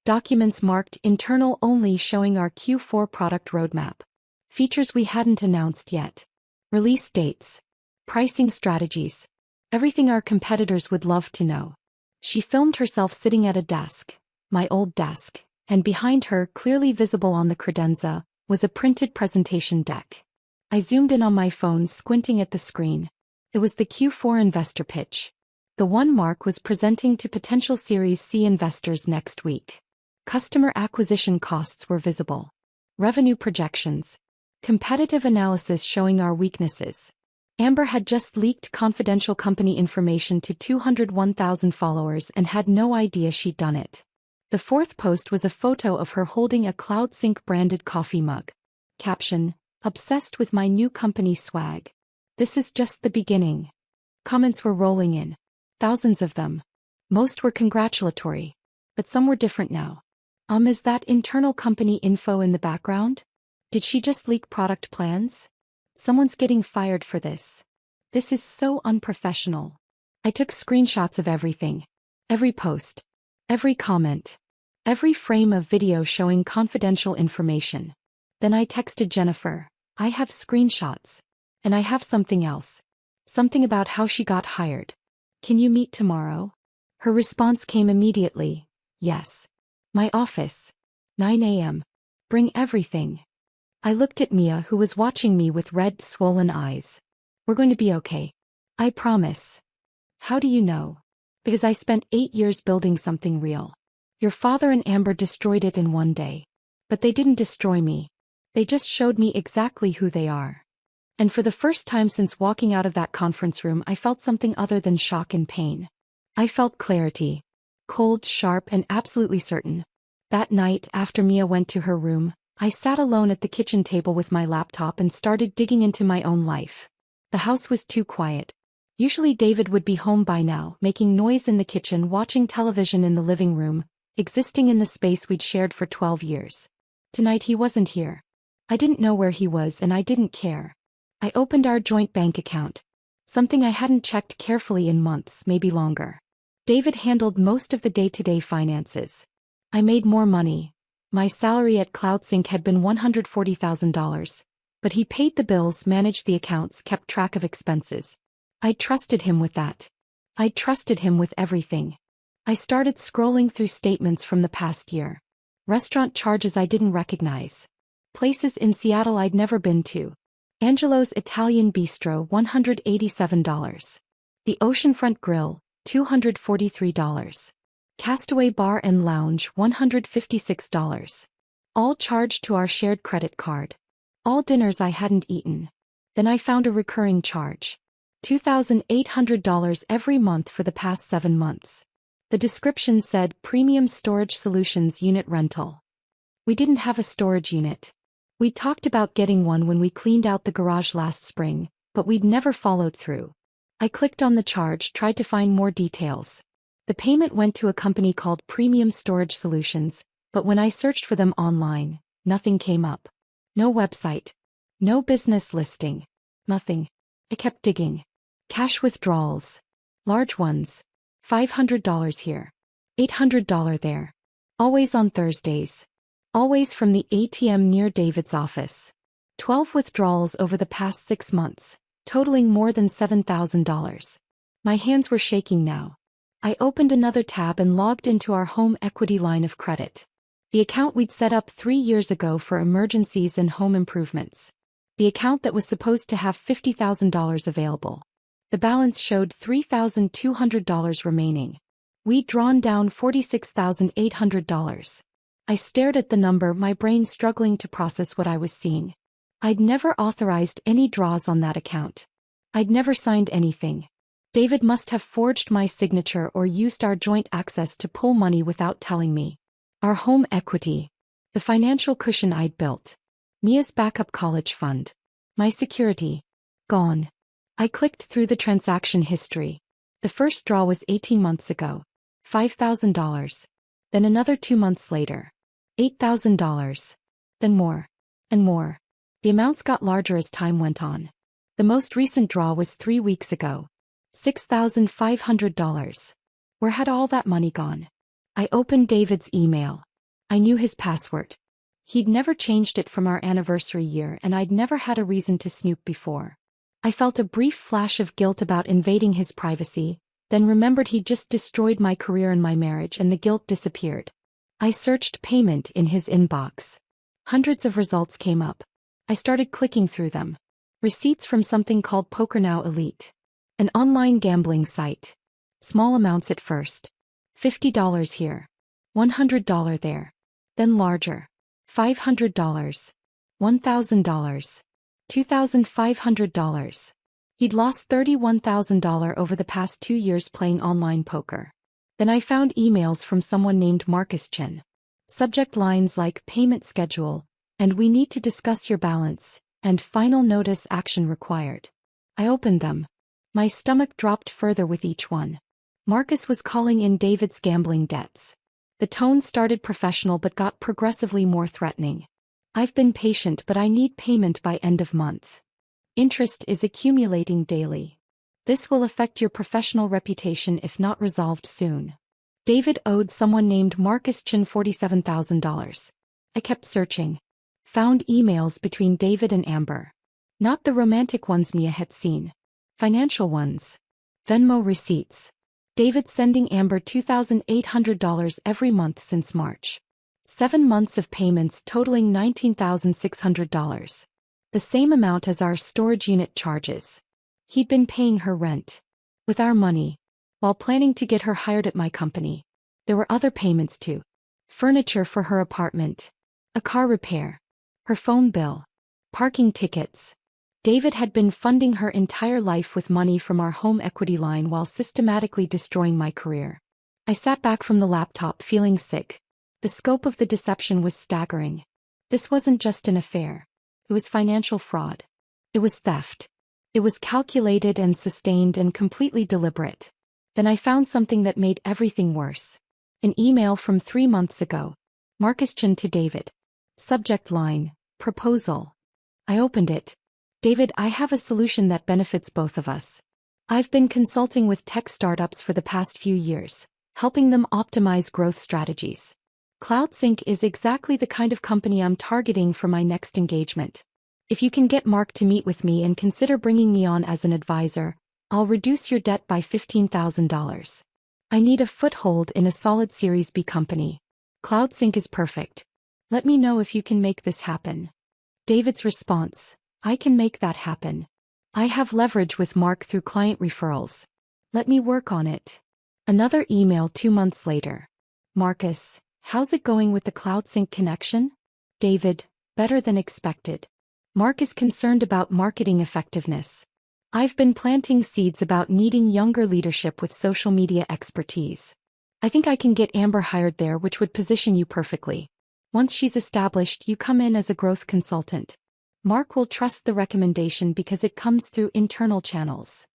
Documents marked internal only, showing our Q4 product roadmap. Features we hadn't announced yet. Release dates. Pricing strategies. Everything our competitors would love to know. She filmed herself sitting at a desk, my old desk, and behind her, clearly visible on the credenza, was a printed presentation deck. I zoomed in on my phone, squinting at the screen. It was the Q4 investor pitch. The one Mark was presenting to potential Series C investors next week. Customer acquisition costs were visible. Revenue projections. Competitive analysis showing our weaknesses. Amber had just leaked confidential company information to 201,000 followers and had no idea she'd done it. The fourth post was a photo of her holding a CloudSync branded coffee mug. Caption: obsessed with my new company swag. This is just the beginning. Comments were rolling in. Thousands of them. Most were congratulatory. But some were different now. Is that internal company info in the background? Did she just leak product plans? Someone's getting fired for this. This is so unprofessional. I took screenshots of everything. Every post. Every comment. Every frame of video showing confidential information. Then I texted Jennifer. I have screenshots. And I have something else. Something about how she got hired. Can you meet tomorrow? Her response came immediately. Yes. My office. 9 a.m. Bring everything. I looked at Mia, who was watching me with red, swollen eyes. We're going to be okay. I promise. How do you know? Because I spent 8 years building something real. Your father and Amber destroyed it in one day. But they didn't destroy me. They just showed me exactly who they are. And for the first time since walking out of that conference room, I felt something other than shock and pain. I felt clarity. Cold, sharp, and absolutely certain. That night, after Mia went to her room, I sat alone at the kitchen table with my laptop and started digging into my own life. The house was too quiet. Usually David would be home by now, making noise in the kitchen, watching television in the living room, existing in the space we'd shared for 12 years. Tonight he wasn't here. I didn't know where he was and I didn't care. I opened our joint bank account. Something I hadn't checked carefully in months, maybe longer. David handled most of the day-to-day finances. I made more money. My salary at CloudSync had been $140,000. But he paid the bills, managed the accounts, kept track of expenses. I trusted him with that. I trusted him with everything. I started scrolling through statements from the past year. Restaurant charges I didn't recognize. Places in Seattle I'd never been to. Angelo's Italian Bistro, $187. The Oceanfront Grill, $243. Castaway Bar and Lounge, $156. All charged to our shared credit card. All dinners I hadn't eaten. Then I found a recurring charge. $2,800 every month for the past 7 months. The description said Premium Storage Solutions Unit Rental. We didn't have a storage unit. We talked about getting one when we cleaned out the garage last spring, but we'd never followed through. I clicked on the charge, tried to find more details. The payment went to a company called Premium Storage Solutions, but when I searched for them online, nothing came up. No website. No business listing. Nothing. I kept digging. Cash withdrawals. Large ones. $500 here. $800 there. Always on Thursdays. Always from the ATM near David's office. 12 withdrawals over the past 6 months, totaling more than $7,000. My hands were shaking now. I opened another tab and logged into our home equity line of credit. The account we'd set up 3 years ago for emergencies and home improvements. The account that was supposed to have $50,000 available. The balance showed $3,200 remaining. We'd drawn down $46,800. I stared at the number, my brain struggling to process what I was seeing. I'd never authorized any draws on that account. I'd never signed anything. David must have forged my signature or used our joint access to pull money without telling me. our home equity, the financial cushion I'd built, Mia's backup college fund, my security, gone. I clicked through the transaction history. The first draw was 18 months ago, $5,000. Then another 2 months later, $8,000. Then more. And more. The amounts got larger as time went on. The most recent draw was 3 weeks ago, $6,500. Where had all that money gone? I opened David's email. I knew his password. He'd never changed it from our anniversary year, and I'd never had a reason to snoop before. I felt a brief flash of guilt about invading his privacy, then remembered he'd just destroyed my career and my marriage, and the guilt disappeared. I searched payment in his inbox. Hundreds of results came up. I started clicking through them. Receipts from something called PokerNow Elite, an online gambling site. Small amounts at first. $50 here. $100 there. Then larger. $500. $1,000. $2,500. He'd lost $31,000 over the past 2 years playing online poker. Then I found emails from someone named Marcus Chin. Subject lines like payment schedule, and we need to discuss your balance, and final notice action required. I opened them. My stomach dropped further with each one. Marcus was calling in David's gambling debts. The tone started professional but got progressively more threatening. I've been patient, but I need payment by end of month. Interest is accumulating daily. This will affect your professional reputation if not resolved soon. David owed someone named Marcus Chin $47,000. I kept searching. Found emails between David and Amber. Not the romantic ones Mia had seen. Financial ones. Venmo receipts. David sending Amber $2,800 every month since March. 7 months of payments totaling $19,600. The same amount as our storage unit charges. He'd been paying her rent. With our money. While planning to get her hired at my company. There were other payments too. Furniture for her apartment. A car repair. Her phone bill. Parking tickets. David had been funding her entire life with money from our home equity line while systematically destroying my career. I sat back from the laptop feeling sick. The scope of the deception was staggering. This wasn't just an affair. It was financial fraud. It was theft. It was calculated and sustained and completely deliberate. Then I found something that made everything worse. An email from 3 months ago. Marcus Chin to David. Subject line, proposal. I opened it. David, I have a solution that benefits both of us. I've been consulting with tech startups for the past few years, helping them optimize growth strategies. CloudSync is exactly the kind of company I'm targeting for my next engagement. If you can get Mark to meet with me and consider bringing me on as an advisor, I'll reduce your debt by $15,000. I need a foothold in a solid Series B company. CloudSync is perfect. Let me know if you can make this happen. David's response. I can make that happen. I have leverage with Mark through client referrals. Let me work on it. Another email 2 months later. Marcus, how's it going with the CloudSync connection? David, better than expected. Mark is concerned about marketing effectiveness. I've been planting seeds about needing younger leadership with social media expertise. I think I can get Amber hired there, which would position you perfectly. Once she's established, you come in as a growth consultant. Mark will trust the recommendation because it comes through internal channels.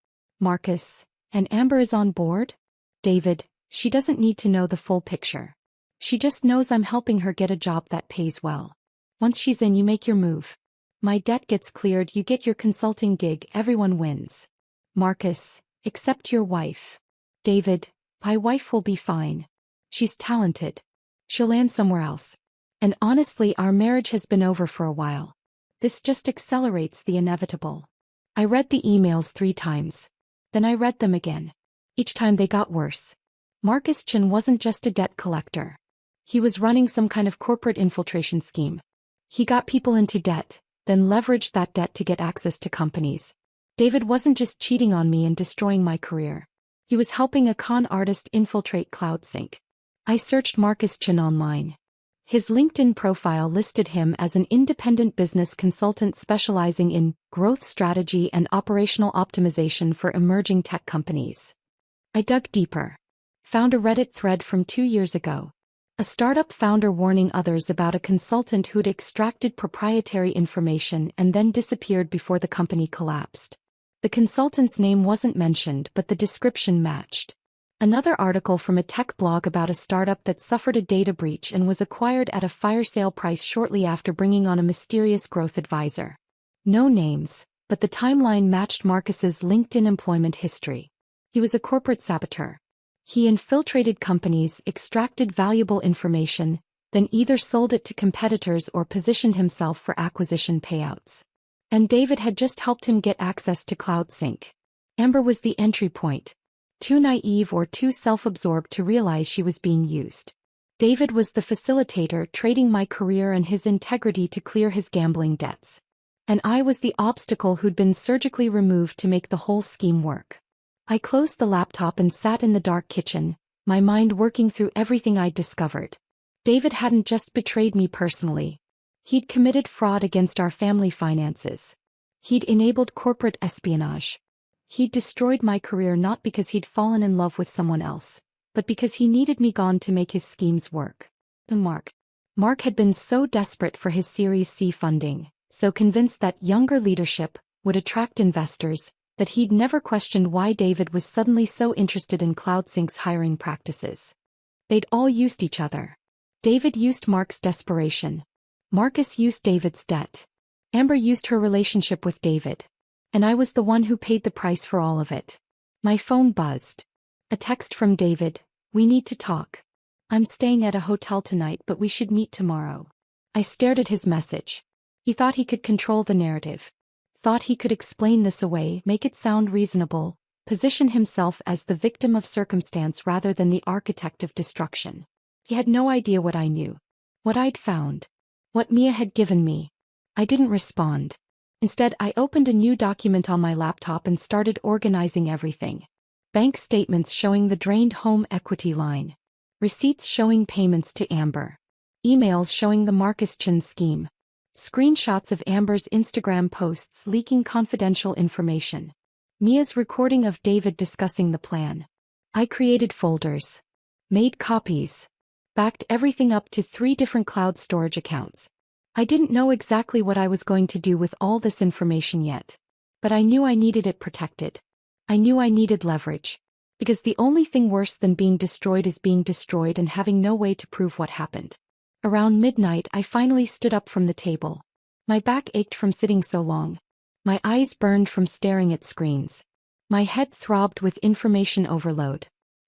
Marcus, and Amber is on board? David, she doesn't need to know the full picture. She just knows I'm helping her get a job that pays well. Once she's in, you make your move. My debt gets cleared, you get your consulting gig, everyone wins. Marcus, except your wife. David, my wife will be fine. She's talented. She'll land somewhere else. And honestly, our marriage has been over for a while. This just accelerates the inevitable. I read the emails 3 times. Then I read them again. Each time they got worse. Marcus Chin wasn't just a debt collector. He was running some kind of corporate infiltration scheme. He got people into debt, then leveraged that debt to get access to companies. David wasn't just cheating on me and destroying my career. He was helping a con artist infiltrate CloudSync. I searched Marcus Chin online. His LinkedIn profile listed him as an independent business consultant specializing in growth strategy and operational optimization for emerging tech companies. I dug deeper. Found a Reddit thread from 2 years ago. A A startup founder warning others about a consultant who'd extracted proprietary information and then disappeared before the company collapsed. The consultant's name wasn't mentioned, but the description matched. Another article from a tech blog about a startup that suffered a data breach and was acquired at a fire sale price shortly after bringing on a mysterious growth advisor. No names, but the timeline matched Marcus's LinkedIn employment history. He was a corporate saboteur. He infiltrated companies, extracted valuable information, then either sold it to competitors or positioned himself for acquisition payouts. And David had just helped him get access to CloudSync. Amber was the entry point. Too naive or too self-absorbed to realize she was being used. David was the facilitator, trading my career and his integrity to clear his gambling debts. And I was the obstacle who'd been surgically removed to make the whole scheme work. I closed the laptop and sat in the dark kitchen, my mind working through everything I'd discovered. David hadn't just betrayed me personally. He'd committed fraud against our family finances. He'd enabled corporate espionage. He'd destroyed my career not because he'd fallen in love with someone else, but because he needed me gone to make his schemes work. Mark had been so desperate for his Series C funding, so convinced that younger leadership would attract investors, that he'd never questioned why David was suddenly so interested in CloudSync's hiring practices. They'd all used each other. David used Mark's desperation. Marcus used David's debt. Amber used her relationship with David. And I was the one who paid the price for all of it. My phone buzzed. A text from David: "We need to talk. I'm staying at a hotel tonight, but we should meet tomorrow." I stared at his message. He thought he could control the narrative. Thought he could explain this away, make it sound reasonable, position himself as the victim of circumstance rather than the architect of destruction. He had no idea what I knew. What I'd found. What Mia had given me. I didn't respond. Instead, I opened a new document on my laptop and started organizing everything. Bank statements showing the drained home equity line. Receipts showing payments to Amber. Emails showing the Marcus Chin scheme. Screenshots of Amber's Instagram posts leaking confidential information. Mia's recording of David discussing the plan. I created folders. Made copies. Backed everything up to 3 different cloud storage accounts. I didn't know exactly what I was going to do with all this information yet. But I knew I needed it protected. I knew I needed leverage. Because the only thing worse than being destroyed is being destroyed and having no way to prove what happened. Around midnight, I finally stood up from the table. My back ached from sitting so long. My eyes burned from staring at screens. My head throbbed with information overload.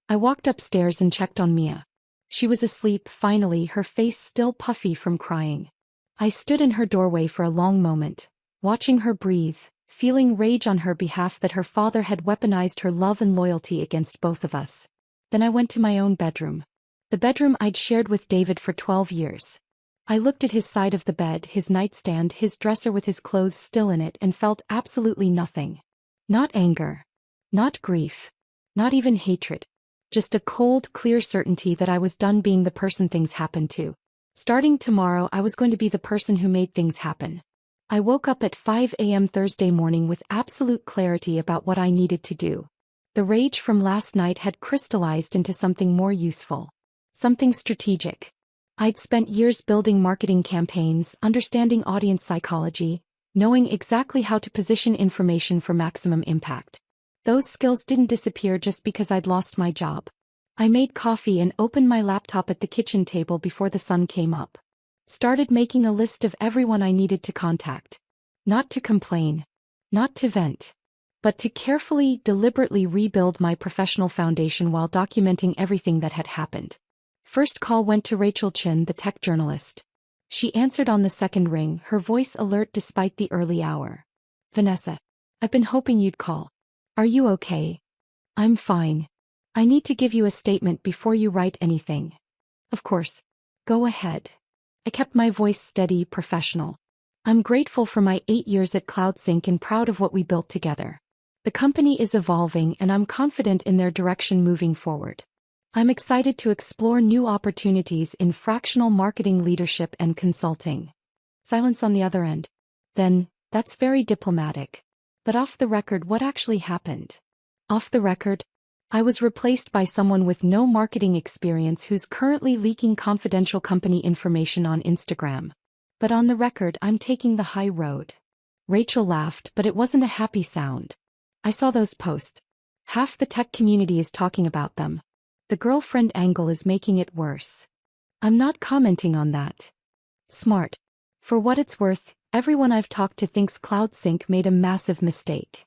I walked upstairs and checked on Mia. She was asleep, finally, her face still puffy from crying. I stood in her doorway for a long moment, watching her breathe, feeling rage on her behalf that her father had weaponized her love and loyalty against both of us. Then I went to my own bedroom. The bedroom I'd shared with David for 12 years. I looked at his side of the bed, his nightstand, his dresser with his clothes still in it, and felt absolutely nothing. Not anger. Not grief. Not even hatred. Just a cold, clear certainty that I was done being the person things happened to. Starting tomorrow, I was going to be the person who made things happen. I woke up at 5 a.m. Thursday morning with absolute clarity about what I needed to do. The rage from last night had crystallized into something more useful. Something strategic. I'd spent years building marketing campaigns, understanding audience psychology, knowing exactly how to position information for maximum impact. Those skills didn't disappear just because I'd lost my job. I made coffee and opened my laptop at the kitchen table before the sun came up. Started making a list of everyone I needed to contact. Not to complain. Not to vent. But to carefully, deliberately rebuild my professional foundation while documenting everything that had happened. First call went to Rachel Chin, the tech journalist. She answered on the second ring, her voice alert despite the early hour. "Vanessa. I've been hoping you'd call. Are you okay?" "I'm fine. I need to give you a statement before you write anything." "Of course. Go ahead." I kept my voice steady, professional. "I'm grateful for my 8 years at CloudSync and proud of what we built together. The company is evolving and I'm confident in their direction moving forward. I'm excited to explore new opportunities in fractional marketing leadership and consulting." Silence on the other end. "Then, that's very diplomatic. But off the record, what actually happened?" "Off the record? I was replaced by someone with no marketing experience who's currently leaking confidential company information on Instagram. But on the record, I'm taking the high road. Rachel laughed, but it wasn't a happy sound. I saw those posts. Half the tech community is talking about them. The girlfriend angle is making it worse. I'm not commenting on that. Smart. For what it's worth, everyone I've talked to thinks CloudSync made a massive mistake.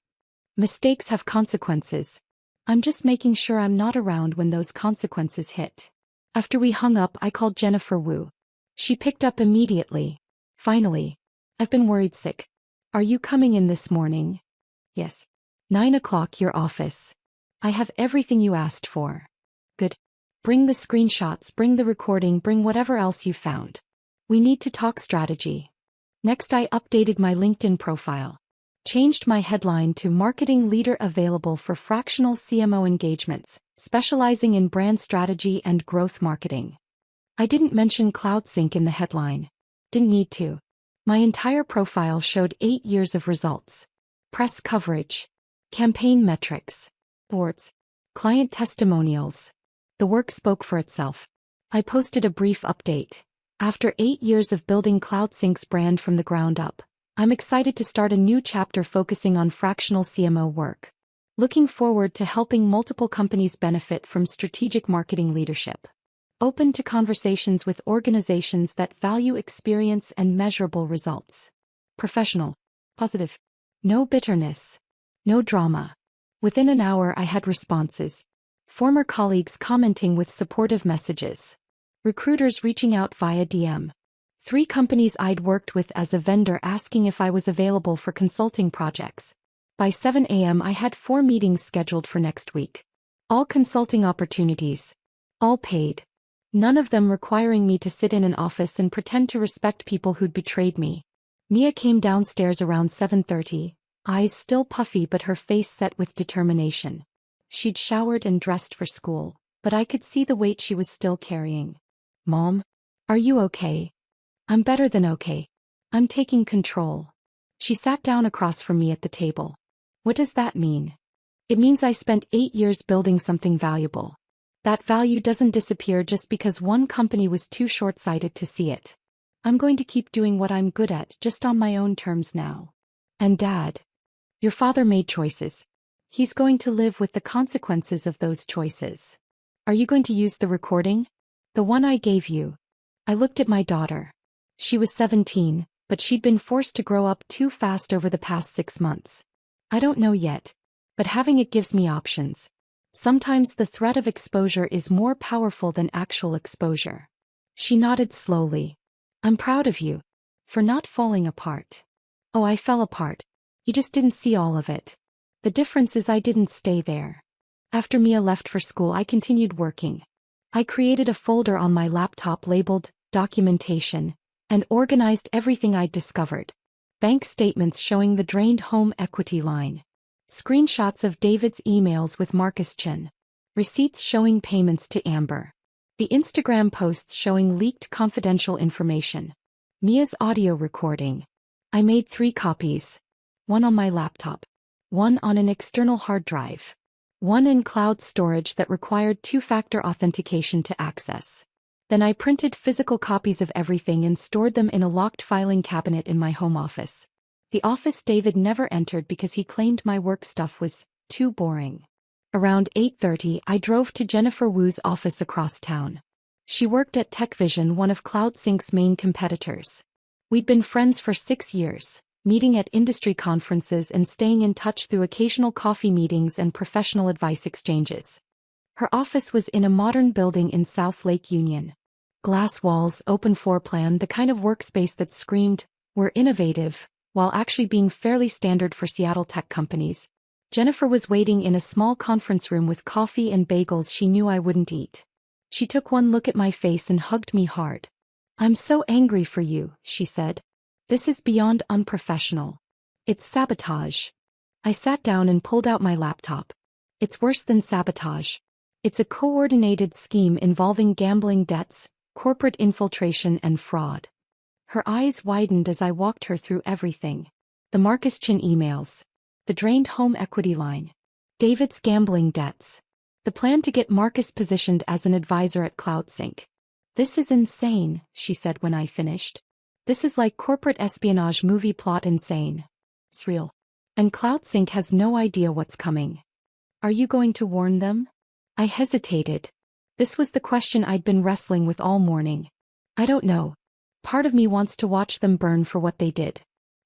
Mistakes have consequences. I'm just making sure I'm not around when those consequences hit. After we hung up, I called Jennifer Wu. She picked up immediately. Finally. I've been worried sick. Are you coming in this morning? Yes. 9 o'clock, your office. I have everything you asked for. Good. Bring the screenshots, bring the recording, bring whatever else you found. We need to talk strategy. Next, I updated my LinkedIn profile. Changed my headline to Marketing Leader Available for Fractional CMO Engagements, specializing in brand strategy and growth marketing. I didn't mention CloudSync in the headline. Didn't need to. My entire profile showed 8 years of results. Press coverage. Campaign metrics. Boards. Client testimonials. The work spoke for itself. I posted a brief update. After 8 years of building CloudSync's brand from the ground up, I'm excited to start a new chapter focusing on fractional CMO work. Looking forward to helping multiple companies benefit from strategic marketing leadership. Open to conversations with organizations that value experience and measurable results. Professional. Positive. No bitterness. No drama. Within an hour, I had responses. Former colleagues commenting with supportive messages. Recruiters reaching out via DM. 3 companies I'd worked with as a vendor asking if I was available for consulting projects. By 7 a.m. I had 4 meetings scheduled for next week. All consulting opportunities. All paid. None of them requiring me to sit in an office and pretend to respect people who'd betrayed me. Mia came downstairs around 7:30, eyes still puffy but her face set with determination. She'd showered and dressed for school, but I could see the weight she was still carrying. Mom? Are you okay? I'm better than okay. I'm taking control. She sat down across from me at the table. What does that mean? It means I spent 8 years building something valuable. That value doesn't disappear just because one company was too short-sighted to see it. I'm going to keep doing what I'm good at, just on my own terms now. And Dad, your father made choices. He's going to live with the consequences of those choices. Are you going to use the recording? The one I gave you. I looked at my daughter. She was 17, but she'd been forced to grow up too fast over the past 6 months. I don't know yet, but having it gives me options. Sometimes the threat of exposure is more powerful than actual exposure. She nodded slowly. I'm proud of you. For not falling apart. Oh, I fell apart. You just didn't see all of it. The difference is I didn't stay there. After Mia left for school, I continued working. I created a folder on my laptop labeled Documentation, and organized everything I'd discovered. Bank statements showing the drained home equity line. Screenshots of David's emails with Marcus Chen. Receipts showing payments to Amber. The Instagram posts showing leaked confidential information. Mia's audio recording. I made 3 copies. 1 on my laptop. 1 on an external hard drive. 1 in cloud storage that required 2-factor authentication to access. Then I printed physical copies of everything and stored them in a locked filing cabinet in my home office. The office David never entered because he claimed my work stuff was too boring. Around 8:30, I drove to Jennifer Wu's office across town. She worked at TechVision, one of CloudSync's main competitors. We'd been friends for 6 years, meeting at industry conferences and staying in touch through occasional coffee meetings and professional advice exchanges. Her office was in a modern building in South Lake Union. Glass walls, open floor plan, the kind of workspace that screamed, "We're innovative," while actually being fairly standard for Seattle tech companies. Jennifer was waiting in a small conference room with coffee and bagels she knew I wouldn't eat. She took one look at my face and hugged me hard. "I'm so angry for you," she said. "This is beyond unprofessional. It's sabotage." I sat down and pulled out my laptop. It's worse than sabotage. It's a coordinated scheme involving gambling debts, corporate infiltration and fraud. Her eyes widened as I walked her through everything. The Marcus Chin emails. The drained home equity line. David's gambling debts. The plan to get Marcus positioned as an advisor at CloudSync. This is insane, she said when I finished. This is like corporate espionage movie plot insane. It's real. And CloudSync has no idea what's coming. Are you going to warn them? I hesitated. This was the question I'd been wrestling with all morning. I don't know. Part of me wants to watch them burn for what they did.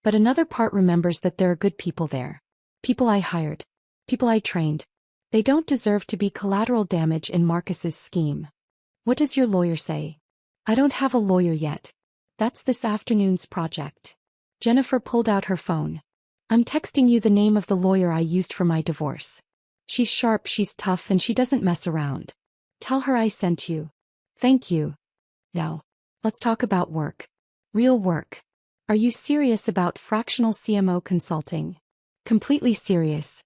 But another part remembers that there are good people there. People I hired. People I trained. They don't deserve to be collateral damage in Marcus's scheme. What does your lawyer say? I don't have a lawyer yet. That's this afternoon's project. Jennifer pulled out her phone. I'm texting you the name of the lawyer I used for my divorce. She's sharp, she's tough, and she doesn't mess around. Tell her I sent you. Thank you. Now, let's talk about work. Real work. Are you serious about fractional CMO consulting? Completely serious.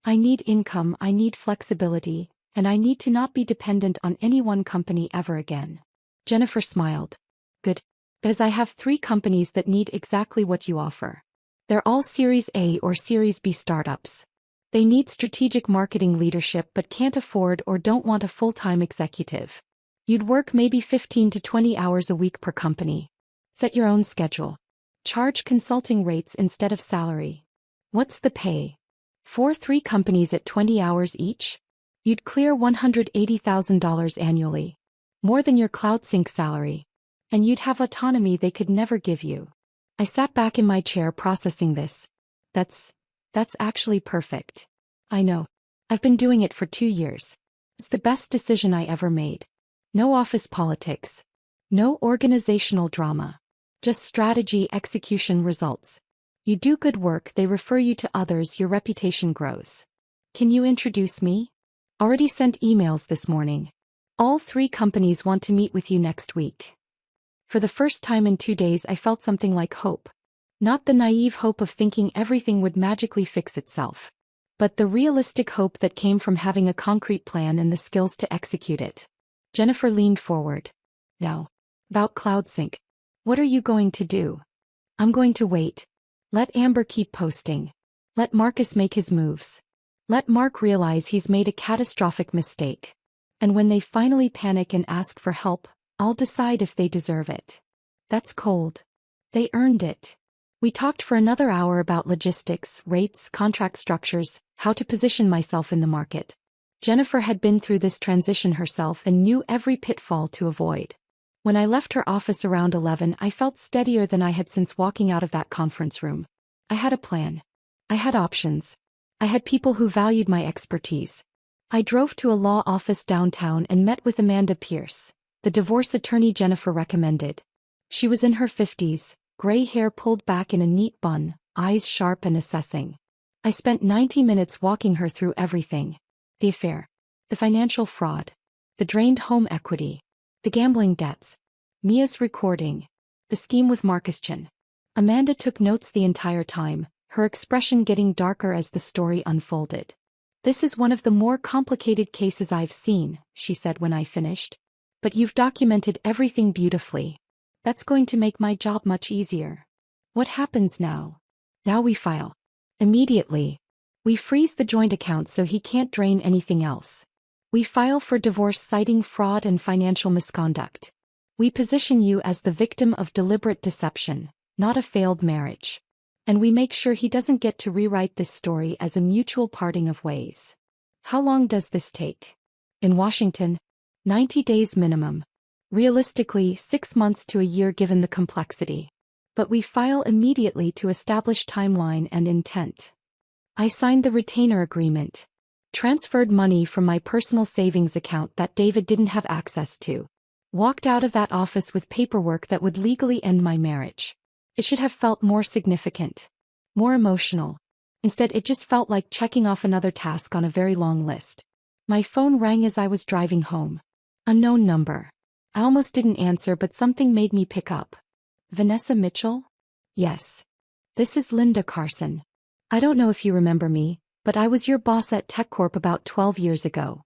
I need income, I need flexibility, and I need to not be dependent on any one company ever again. Jennifer smiled. Good. Because I have 3 companies that need exactly what you offer. They're all Series A or Series B startups. They need strategic marketing leadership but can't afford or don't want a full-time executive. You'd work maybe 15 to 20 hours a week per company. Set your own schedule. Charge consulting rates instead of salary. What's the pay? For 3 companies at 20 hours each? You'd clear $180,000 annually. More than your CloudSync salary. And you'd have autonomy they could never give you. I sat back in my chair processing this. That's actually perfect. I know. I've been doing it for 2 years. It's the best decision I ever made. No office politics. No organizational drama. Just strategy, execution, results. You do good work, they refer you to others, your reputation grows. Can you introduce me? Already sent emails this morning. All 3 companies want to meet with you next week. For the first time in 2 days I felt something like hope. Not the naive hope of thinking everything would magically fix itself. But the realistic hope that came from having a concrete plan and the skills to execute it. Jennifer leaned forward. Now, about CloudSync. What are you going to do? I'm going to wait. Let Amber keep posting. Let Marcus make his moves. Let Mark realize he's made a catastrophic mistake. And when they finally panic and ask for help, I'll decide if they deserve it. That's cold. They earned it. We talked for another hour about logistics, rates, contract structures, how to position myself in the market. Jennifer had been through this transition herself and knew every pitfall to avoid. When I left her office around 11, I felt steadier than I had since walking out of that conference room. I had a plan. I had options. I had people who valued my expertise. I drove to a law office downtown and met with Amanda Pierce, the divorce attorney Jennifer recommended. She was in her 50s, gray hair pulled back in a neat bun, eyes sharp and assessing. I spent 90 minutes walking her through everything. The affair. The financial fraud. The drained home equity. The gambling debts. Mia's recording. The scheme with Marcus Chin. Amanda took notes the entire time, her expression getting darker as the story unfolded. This is one of the more complicated cases I've seen, she said when I finished. But you've documented everything beautifully. That's going to make my job much easier. What happens now? Now we file. Immediately. We freeze the joint account so he can't drain anything else. We file for divorce citing fraud and financial misconduct. We position you as the victim of deliberate deception, not a failed marriage. And we make sure he doesn't get to rewrite this story as a mutual parting of ways. How long does this take? In Washington, 90 days minimum. Realistically, 6 months to a year given the complexity. But we file immediately to establish timeline and intent. I signed the retainer agreement. Transferred money from my personal savings account that David didn't have access to. Walked out of that office with paperwork that would legally end my marriage. It should have felt more significant. More emotional. Instead, it just felt like checking off another task on a very long list. My phone rang as I was driving home. Unknown number. I almost didn't answer, but something made me pick up. Vanessa Mitchell? Yes. This is Linda Carson. I don't know if you remember me, but I was your boss at TechCorp about 12 years ago.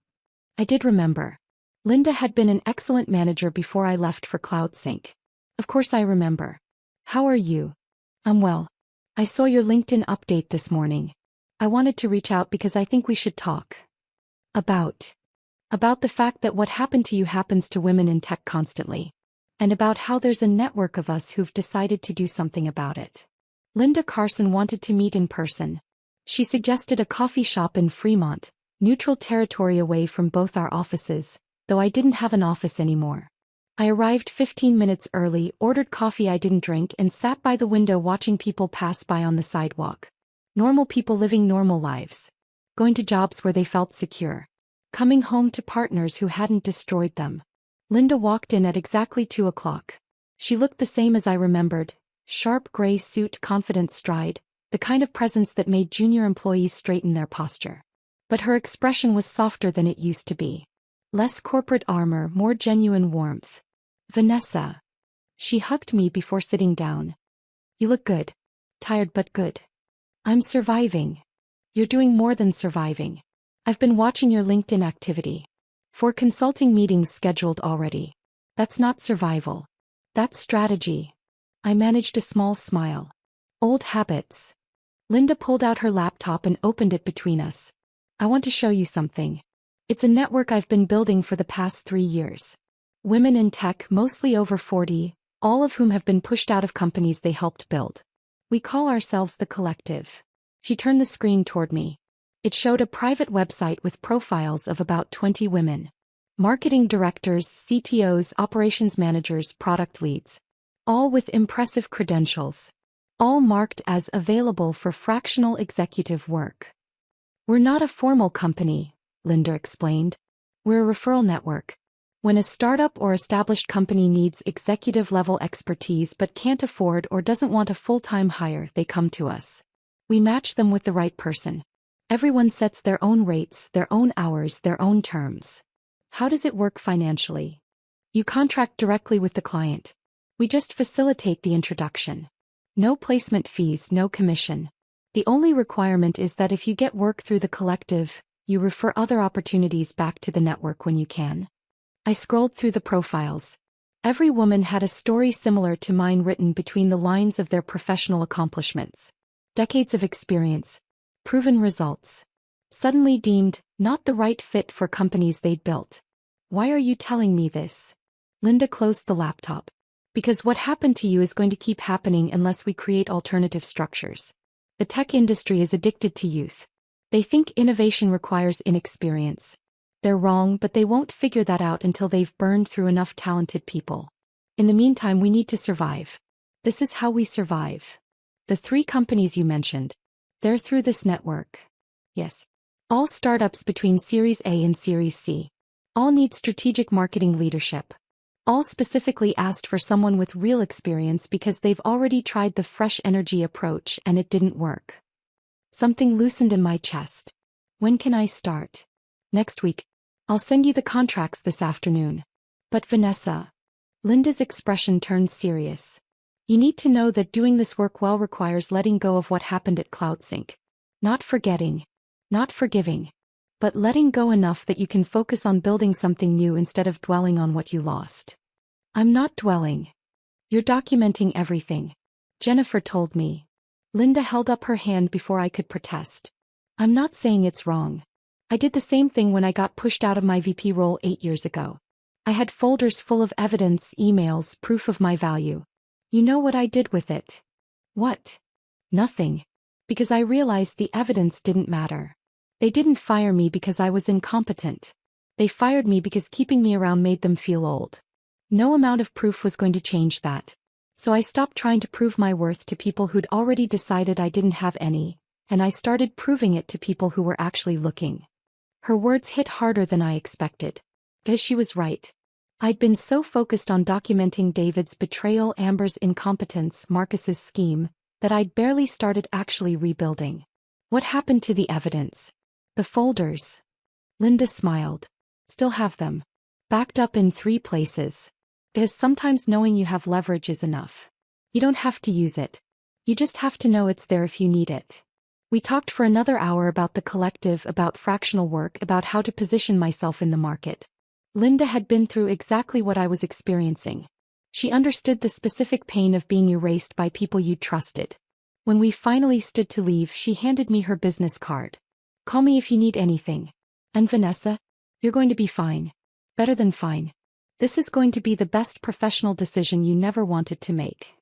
I did remember. Linda had been an excellent manager before I left for CloudSync. Of course I remember. How are you? I'm well. I saw your LinkedIn update this morning. I wanted to reach out because I think we should talk. About. About the fact that what happened to you happens to women in tech constantly. And about how there's a network of us who've decided to do something about it. Linda Carson wanted to meet in person. She suggested a coffee shop in Fremont, neutral territory away from both our offices, though I didn't have an office anymore. I arrived 15 minutes early, ordered coffee I didn't drink, and sat by the window watching people pass by on the sidewalk. Normal people living normal lives. Going to jobs where they felt secure. Coming home to partners who hadn't destroyed them. Linda walked in at exactly 2 o'clock. She looked the same as I remembered. Sharp gray suit, confident stride, the kind of presence that made junior employees straighten their posture. But her expression was softer than it used to be. Less corporate armor, more genuine warmth. Vanessa. She hugged me before sitting down. You look good. Tired but good. I'm surviving. You're doing more than surviving. I've been watching your LinkedIn activity. 4 consulting meetings scheduled already. That's not survival. That's strategy. I managed a small smile. Old habits. Linda pulled out her laptop and opened it between us. I want to show you something. It's a network I've been building for the past 3 years. Women in tech, mostly over 40, all of whom have been pushed out of companies they helped build. We call ourselves the Collective. She turned the screen toward me. It showed a private website with profiles of about 20 women. Marketing directors, CTOs, operations managers, product leads. All with impressive credentials. All marked as available for fractional executive work. We're not a formal company, Linda explained. We're a referral network. When a startup or established company needs executive-level expertise but can't afford or doesn't want a full-time hire, they come to us. We match them with the right person. Everyone sets their own rates, their own hours, their own terms. How does it work financially? You contract directly with the client. We just facilitate the introduction. No placement fees, no commission. The only requirement is that if you get work through the Collective, you refer other opportunities back to the network when you can. I scrolled through the profiles. Every woman had a story similar to mine written between the lines of their professional accomplishments. Decades of experience. Proven results. Suddenly deemed not the right fit for companies they'd built. Why are you telling me this? Linda closed the laptop. Because what happened to you is going to keep happening unless we create alternative structures. The tech industry is addicted to youth. They think innovation requires inexperience. They're wrong, but they won't figure that out until they've burned through enough talented people. In the meantime, we need to survive. This is how we survive. The 3 companies you mentioned. They're through this network. Yes. All startups between Series A and Series C. All need strategic marketing leadership. All specifically asked for someone with real experience because they've already tried the fresh energy approach and it didn't work. Something loosened in my chest. When can I start? Next week. I'll send you the contracts this afternoon. But Vanessa. Linda's expression turned serious. You need to know that doing this work well requires letting go of what happened at CloudSync. Not forgetting. Not forgiving. But letting go enough that you can focus on building something new instead of dwelling on what you lost. I'm not dwelling. You're documenting everything. Jennifer told me. Linda held up her hand before I could protest. I'm not saying it's wrong. I did the same thing when I got pushed out of my VP role 8 years ago. I had folders full of evidence, emails, proof of my value. You know what I did with it? What? Nothing. Because I realized the evidence didn't matter. They didn't fire me because I was incompetent. They fired me because keeping me around made them feel old. No amount of proof was going to change that. So I stopped trying to prove my worth to people who'd already decided I didn't have any, and I started proving it to people who were actually looking. Her words hit harder than I expected. Because she was right. I'd been so focused on documenting David's betrayal, Amber's incompetence, Marcus's scheme, that I'd barely started actually rebuilding. What happened to the evidence? The folders. Linda smiled. Still have them. Backed up in 3 places. Because sometimes knowing you have leverage is enough. You don't have to use it. You just have to know it's there if you need it. We talked for another hour about the Collective, about fractional work, about how to position myself in the market. Linda had been through exactly what I was experiencing. She understood the specific pain of being erased by people you trusted. When we finally stood to leave, she handed me her business card. Call me if you need anything. And Vanessa? You're going to be fine. Better than fine. This is going to be the best professional decision you never wanted to make.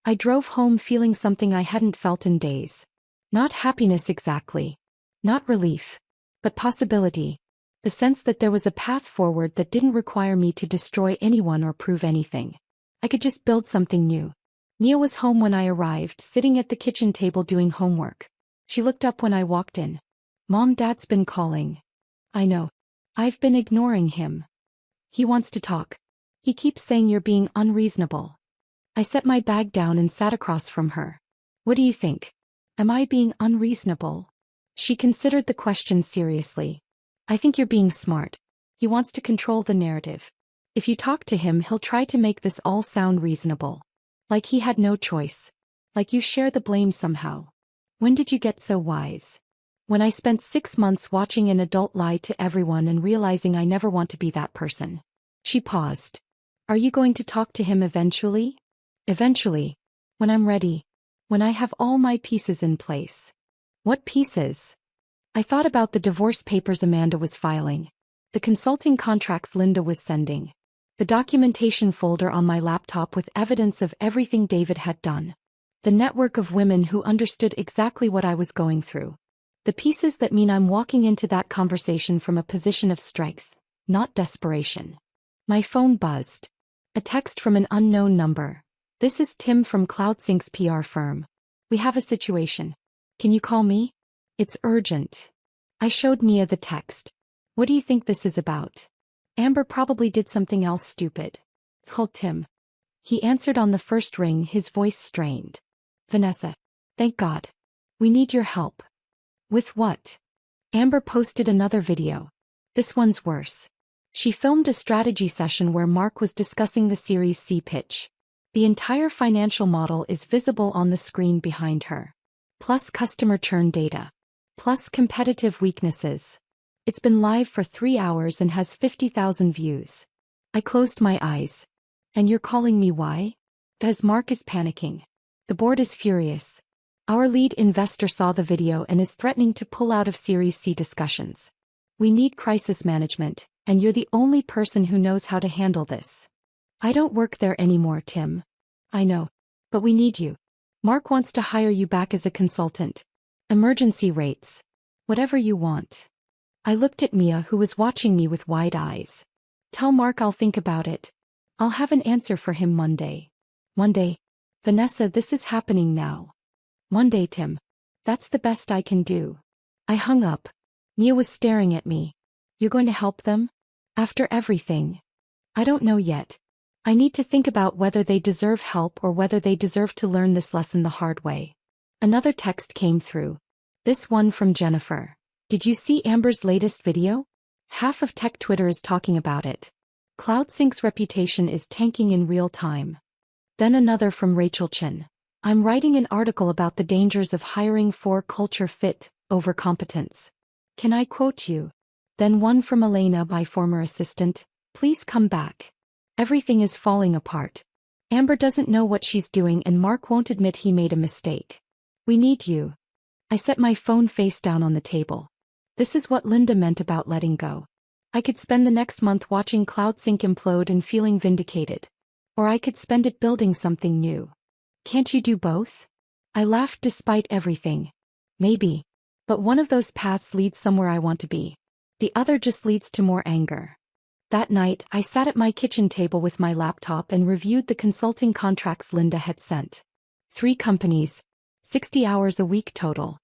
I drove home feeling something I hadn't felt in days. Not happiness exactly. Not relief. But possibility. The sense that there was a path forward that didn't require me to destroy anyone or prove anything. I could just build something new. Mia was home when I arrived, sitting at the kitchen table doing homework. She looked up when I walked in. Mom, Dad's been calling. I know. I've been ignoring him. He wants to talk. He keeps saying you're being unreasonable. I set my bag down and sat across from her. What do you think? Am I being unreasonable? She considered the question seriously. I think you're being smart. He wants to control the narrative. If you talk to him, he'll try to make this all sound reasonable. Like he had no choice. Like you share the blame somehow. When did you get so wise? When I spent 6 months watching an adult lie to everyone and realizing I never want to be that person. She paused. Are you going to talk to him eventually? Eventually. When I'm ready. When I have all my pieces in place. What pieces? I thought about the divorce papers Amanda was filing. The consulting contracts Linda was sending. The documentation folder on my laptop with evidence of everything David had done. The network of women who understood exactly what I was going through. The pieces that mean I'm walking into that conversation from a position of strength, not desperation. My phone buzzed. A text from an unknown number. This is Tim from CloudSync's PR firm. We have a situation. Can you call me? It's urgent. I showed Mia the text. What do you think this is about? Amber probably did something else stupid. Call Tim. He answered on the first ring, his voice strained. Vanessa. Thank God. We need your help. With what? Amber posted another video. This one's worse. She filmed a strategy session where Mark was discussing the Series C pitch. The entire financial model is visible on the screen behind her. Plus customer churn data. Plus competitive weaknesses. It's been live for 3 hours and has 50,000 views. I closed my eyes. And you're calling me why? Because Mark is panicking. The board is furious. Our lead investor saw the video and is threatening to pull out of Series C discussions. We need crisis management, and you're the only person who knows how to handle this. I don't work there anymore, Tim. I know. But we need you. Mark wants to hire you back as a consultant. Emergency rates. Whatever you want. I looked at Mia, who was watching me with wide eyes. Tell Mark I'll think about it. I'll have an answer for him Monday. Monday? Vanessa, this is happening now. Monday, Tim. That's the best I can do. I hung up. Mia was staring at me. You're going to help them? After everything? I don't know yet. I need to think about whether they deserve help or whether they deserve to learn this lesson the hard way. Another text came through. This one from Jennifer. Did you see Amber's latest video? Half of tech Twitter is talking about it. CloudSync's reputation is tanking in real time. Then another from Rachel Chin. I'm writing an article about the dangers of hiring for culture fit over competence. Can I quote you? Then one from Elena, my former assistant. Please come back. Everything is falling apart. Amber doesn't know what she's doing and Mark won't admit he made a mistake. We need you. I set my phone face down on the table. This is what Linda meant about letting go. I could spend the next month watching CloudSync implode and feeling vindicated. Or I could spend it building something new. Can't you do both? I laughed despite everything. Maybe. But one of those paths leads somewhere I want to be. The other just leads to more anger. That night, I sat at my kitchen table with my laptop and reviewed the consulting contracts Linda had sent. 3 companies. 60 hours a week total.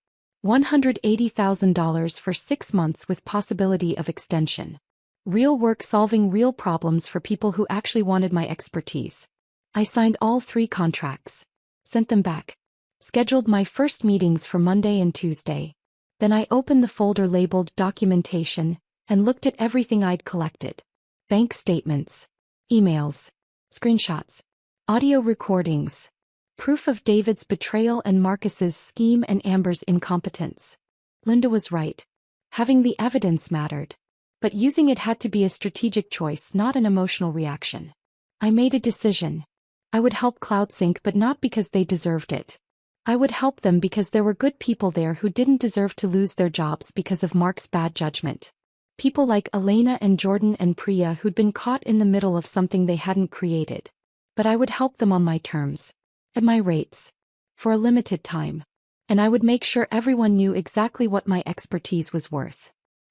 $180,000 for 6 months with possibility of extension. Real work solving real problems for people who actually wanted my expertise. I signed all 3 contracts. Sent them back. Scheduled my first meetings for Monday and Tuesday. Then I opened the folder labeled documentation and looked at everything I'd collected. Bank statements. Emails. Screenshots. Audio recordings. Proof of David's betrayal and Marcus's scheme and Amber's incompetence. Linda was right. Having the evidence mattered. But using it had to be a strategic choice, not an emotional reaction. I made a decision. I would help CloudSync, but not because they deserved it. I would help them because there were good people there who didn't deserve to lose their jobs because of Mark's bad judgment. People like Elena and Jordan and Priya who'd been caught in the middle of something they hadn't created. But I would help them on my terms. At my rates. For a limited time. And I would make sure everyone knew exactly what my expertise was worth.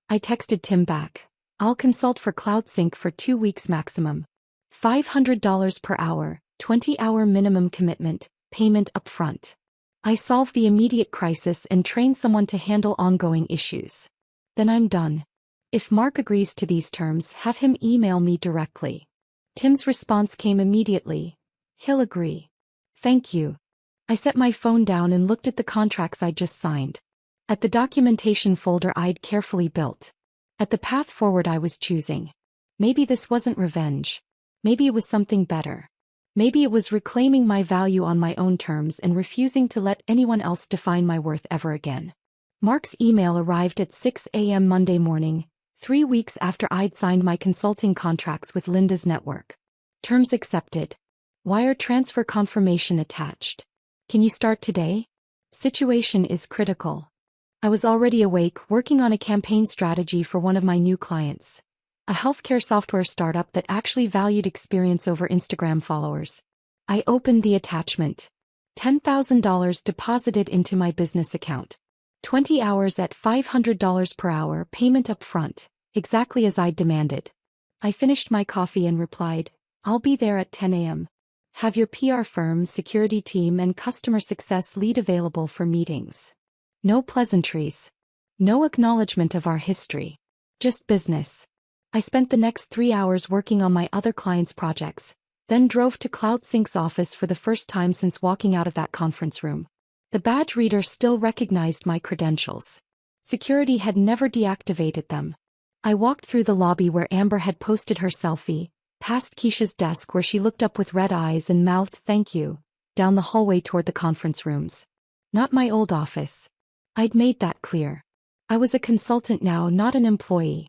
I texted Tim back. I'll consult for CloudSync for 2 weeks maximum. $500 per hour, 20-hour minimum commitment, payment upfront. I solve the immediate crisis and train someone to handle ongoing issues. Then I'm done. If Mark agrees to these terms, have him email me directly. Tim's response came immediately. He'll agree. Thank you. I set my phone down and looked at the contracts I'd just signed. At the documentation folder I'd carefully built. At the path forward I was choosing. Maybe this wasn't revenge. Maybe it was something better. Maybe it was reclaiming my value on my own terms and refusing to let anyone else define my worth ever again. Mark's email arrived at 6 a.m. Monday morning, 3 weeks after I'd signed my consulting contracts with Linda's network. Terms accepted. Wire transfer confirmation attached. Can you start today? Situation is critical. I was already awake, working on a campaign strategy for one of my new clients. A healthcare software startup that actually valued experience over Instagram followers. I opened the attachment. $10,000 deposited into my business account. 20 hours at $500 per hour, payment upfront, exactly as I'd demanded. I finished my coffee and replied, I'll be there at 10 a.m. Have your PR firm, security team and customer success lead available for meetings. No pleasantries. No acknowledgement of our history. Just business. I spent the next 3 hours working on my other clients' projects, then drove to CloudSync's office for the first time since walking out of that conference room. The badge reader still recognized my credentials. Security had never deactivated them. I walked through the lobby where Amber had posted her selfie, past Keisha's desk where she looked up with red eyes and mouthed thank you, down the hallway toward the conference rooms. Not my old office. I'd made that clear. I was a consultant now, not an employee.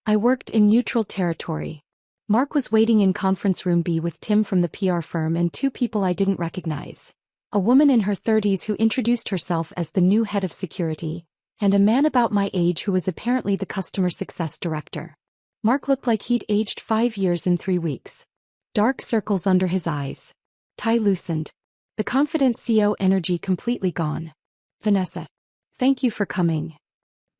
I worked in neutral territory. Mark was waiting in conference room B with Tim from the PR firm and 2 people I didn't recognize. A woman in her 30s who introduced herself as the new head of security, and a man about my age who was apparently the customer success director. Mark looked like he'd aged 5 years in 3 weeks. Dark circles under his eyes. Tie loosened. The confident CEO energy completely gone. Vanessa. Thank you for coming.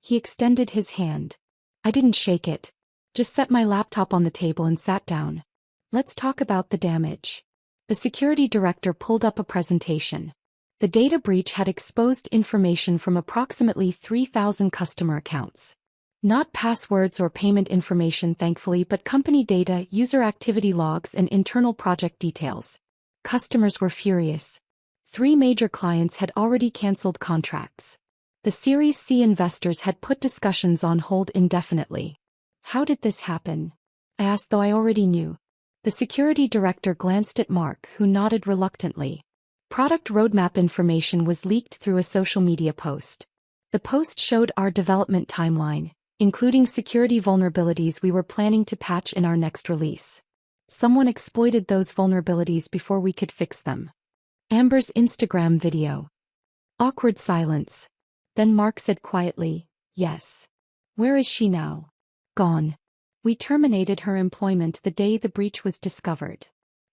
He extended his hand. I didn't shake it. Just set my laptop on the table and sat down. Let's talk about the damage. The security director pulled up a presentation. The data breach had exposed information from approximately 3,000 customer accounts. Not passwords or payment information thankfully, but company data, user activity logs and internal project details. Customers were furious. 3 major clients had already canceled contracts. The Series C investors had put discussions on hold indefinitely. How did this happen? I asked, though I already knew. The security director glanced at Mark, who nodded reluctantly. Product roadmap information was leaked through a social media post. The post showed our development timeline, including security vulnerabilities we were planning to patch in our next release. Someone exploited those vulnerabilities before we could fix them. Amber's Instagram video. Awkward silence. Then Mark said quietly, yes. Where is she now? Gone. We terminated her employment the day the breach was discovered.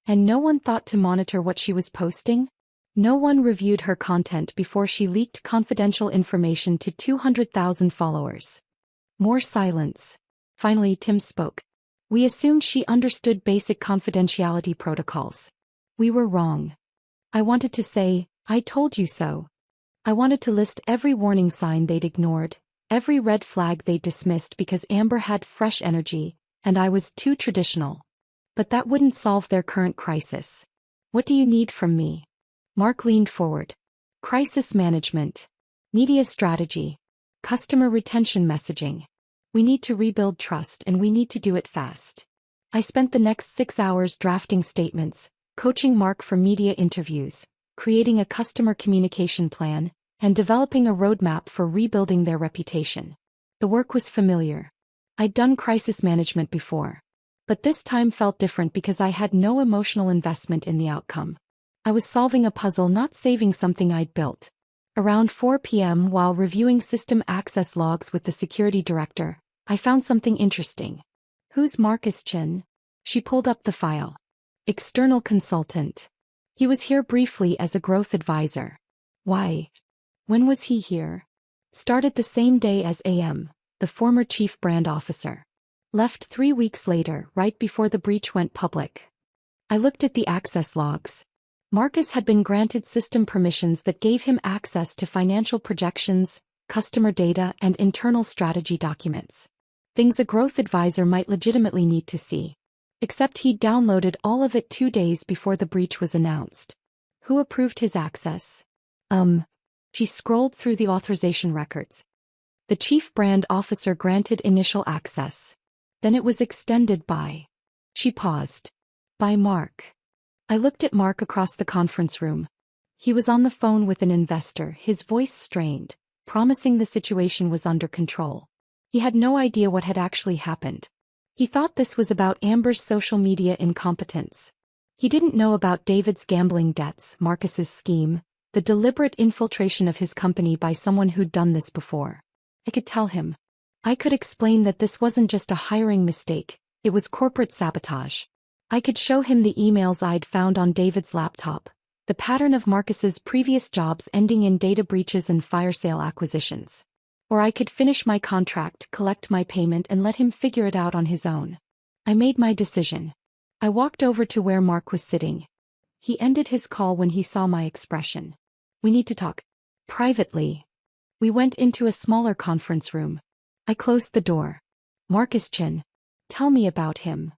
And no one thought to monitor what she was posting? No one reviewed her content before she leaked confidential information to 200,000 followers. More silence. Finally, Tim spoke. We assumed she understood basic confidentiality protocols. We were wrong. I wanted to say, I told you so. I wanted to list every warning sign they'd ignored, every red flag they dismissed because Amber had fresh energy, and I was too traditional. But that wouldn't solve their current crisis. What do you need from me? Mark leaned forward. Crisis management. Media strategy. Customer retention messaging. We need to rebuild trust and we need to do it fast. I spent the next 6 hours drafting statements, coaching Mark for media interviews, creating a customer communication plan, and developing a roadmap for rebuilding their reputation. The work was familiar. I'd done crisis management before. But this time felt different because I had no emotional investment in the outcome. I was solving a puzzle, not saving something I'd built. Around 4 p.m., while reviewing system access logs with the security director, I found something interesting. Who's Marcus Chin? She pulled up the file. External consultant. He was here briefly as a growth advisor. Why? When was he here? Started the same day as AM, the former chief brand officer. Left 3 weeks later, right before the breach went public. I looked at the access logs. Marcus had been granted system permissions that gave him access to financial projections, customer data, and internal strategy documents. Things a growth advisor might legitimately need to see. Except he'd downloaded all of it 2 days before the breach was announced. Who approved his access? She scrolled through the authorization records. The chief brand officer granted initial access. Then it was extended by. She paused. By Mark. I looked at Mark across the conference room. He was on the phone with an investor, his voice strained, promising the situation was under control. He had no idea what had actually happened. He thought this was about Amber's social media incompetence. He didn't know about David's gambling debts, Marcus's scheme, the deliberate infiltration of his company by someone who'd done this before. I could tell him. I could explain that this wasn't just a hiring mistake, it was corporate sabotage. I could show him the emails I'd found on David's laptop, the pattern of Marcus's previous jobs ending in data breaches and fire sale acquisitions. Or I could finish my contract, collect my payment, and let him figure it out on his own. I made my decision. I walked over to where Mark was sitting. He ended his call when he saw my expression. We need to talk. Privately. We went into a smaller conference room. I closed the door. Marcus Chin. Tell me about him.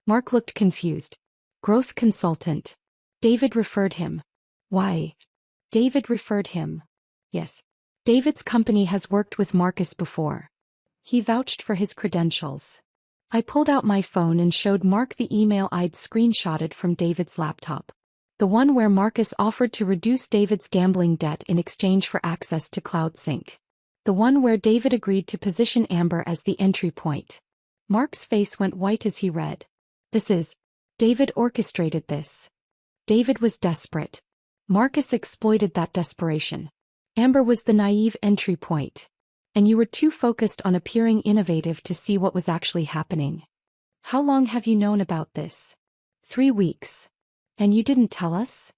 Mark looked confused. Growth consultant. David referred him. Why? David referred him. Yes. David's company has worked with Marcus before. He vouched for his credentials. I pulled out my phone and showed Mark the email I'd screenshotted from David's laptop. The one where Marcus offered to reduce David's gambling debt in exchange for access to CloudSync. The one where David agreed to position Amber as the entry point. Mark's face went white as he read. David orchestrated this. David was desperate. Marcus exploited that desperation. Amber was the naive entry point. And you were too focused on appearing innovative to see what was actually happening. How long have you known about this? 3 weeks. And you didn't tell us?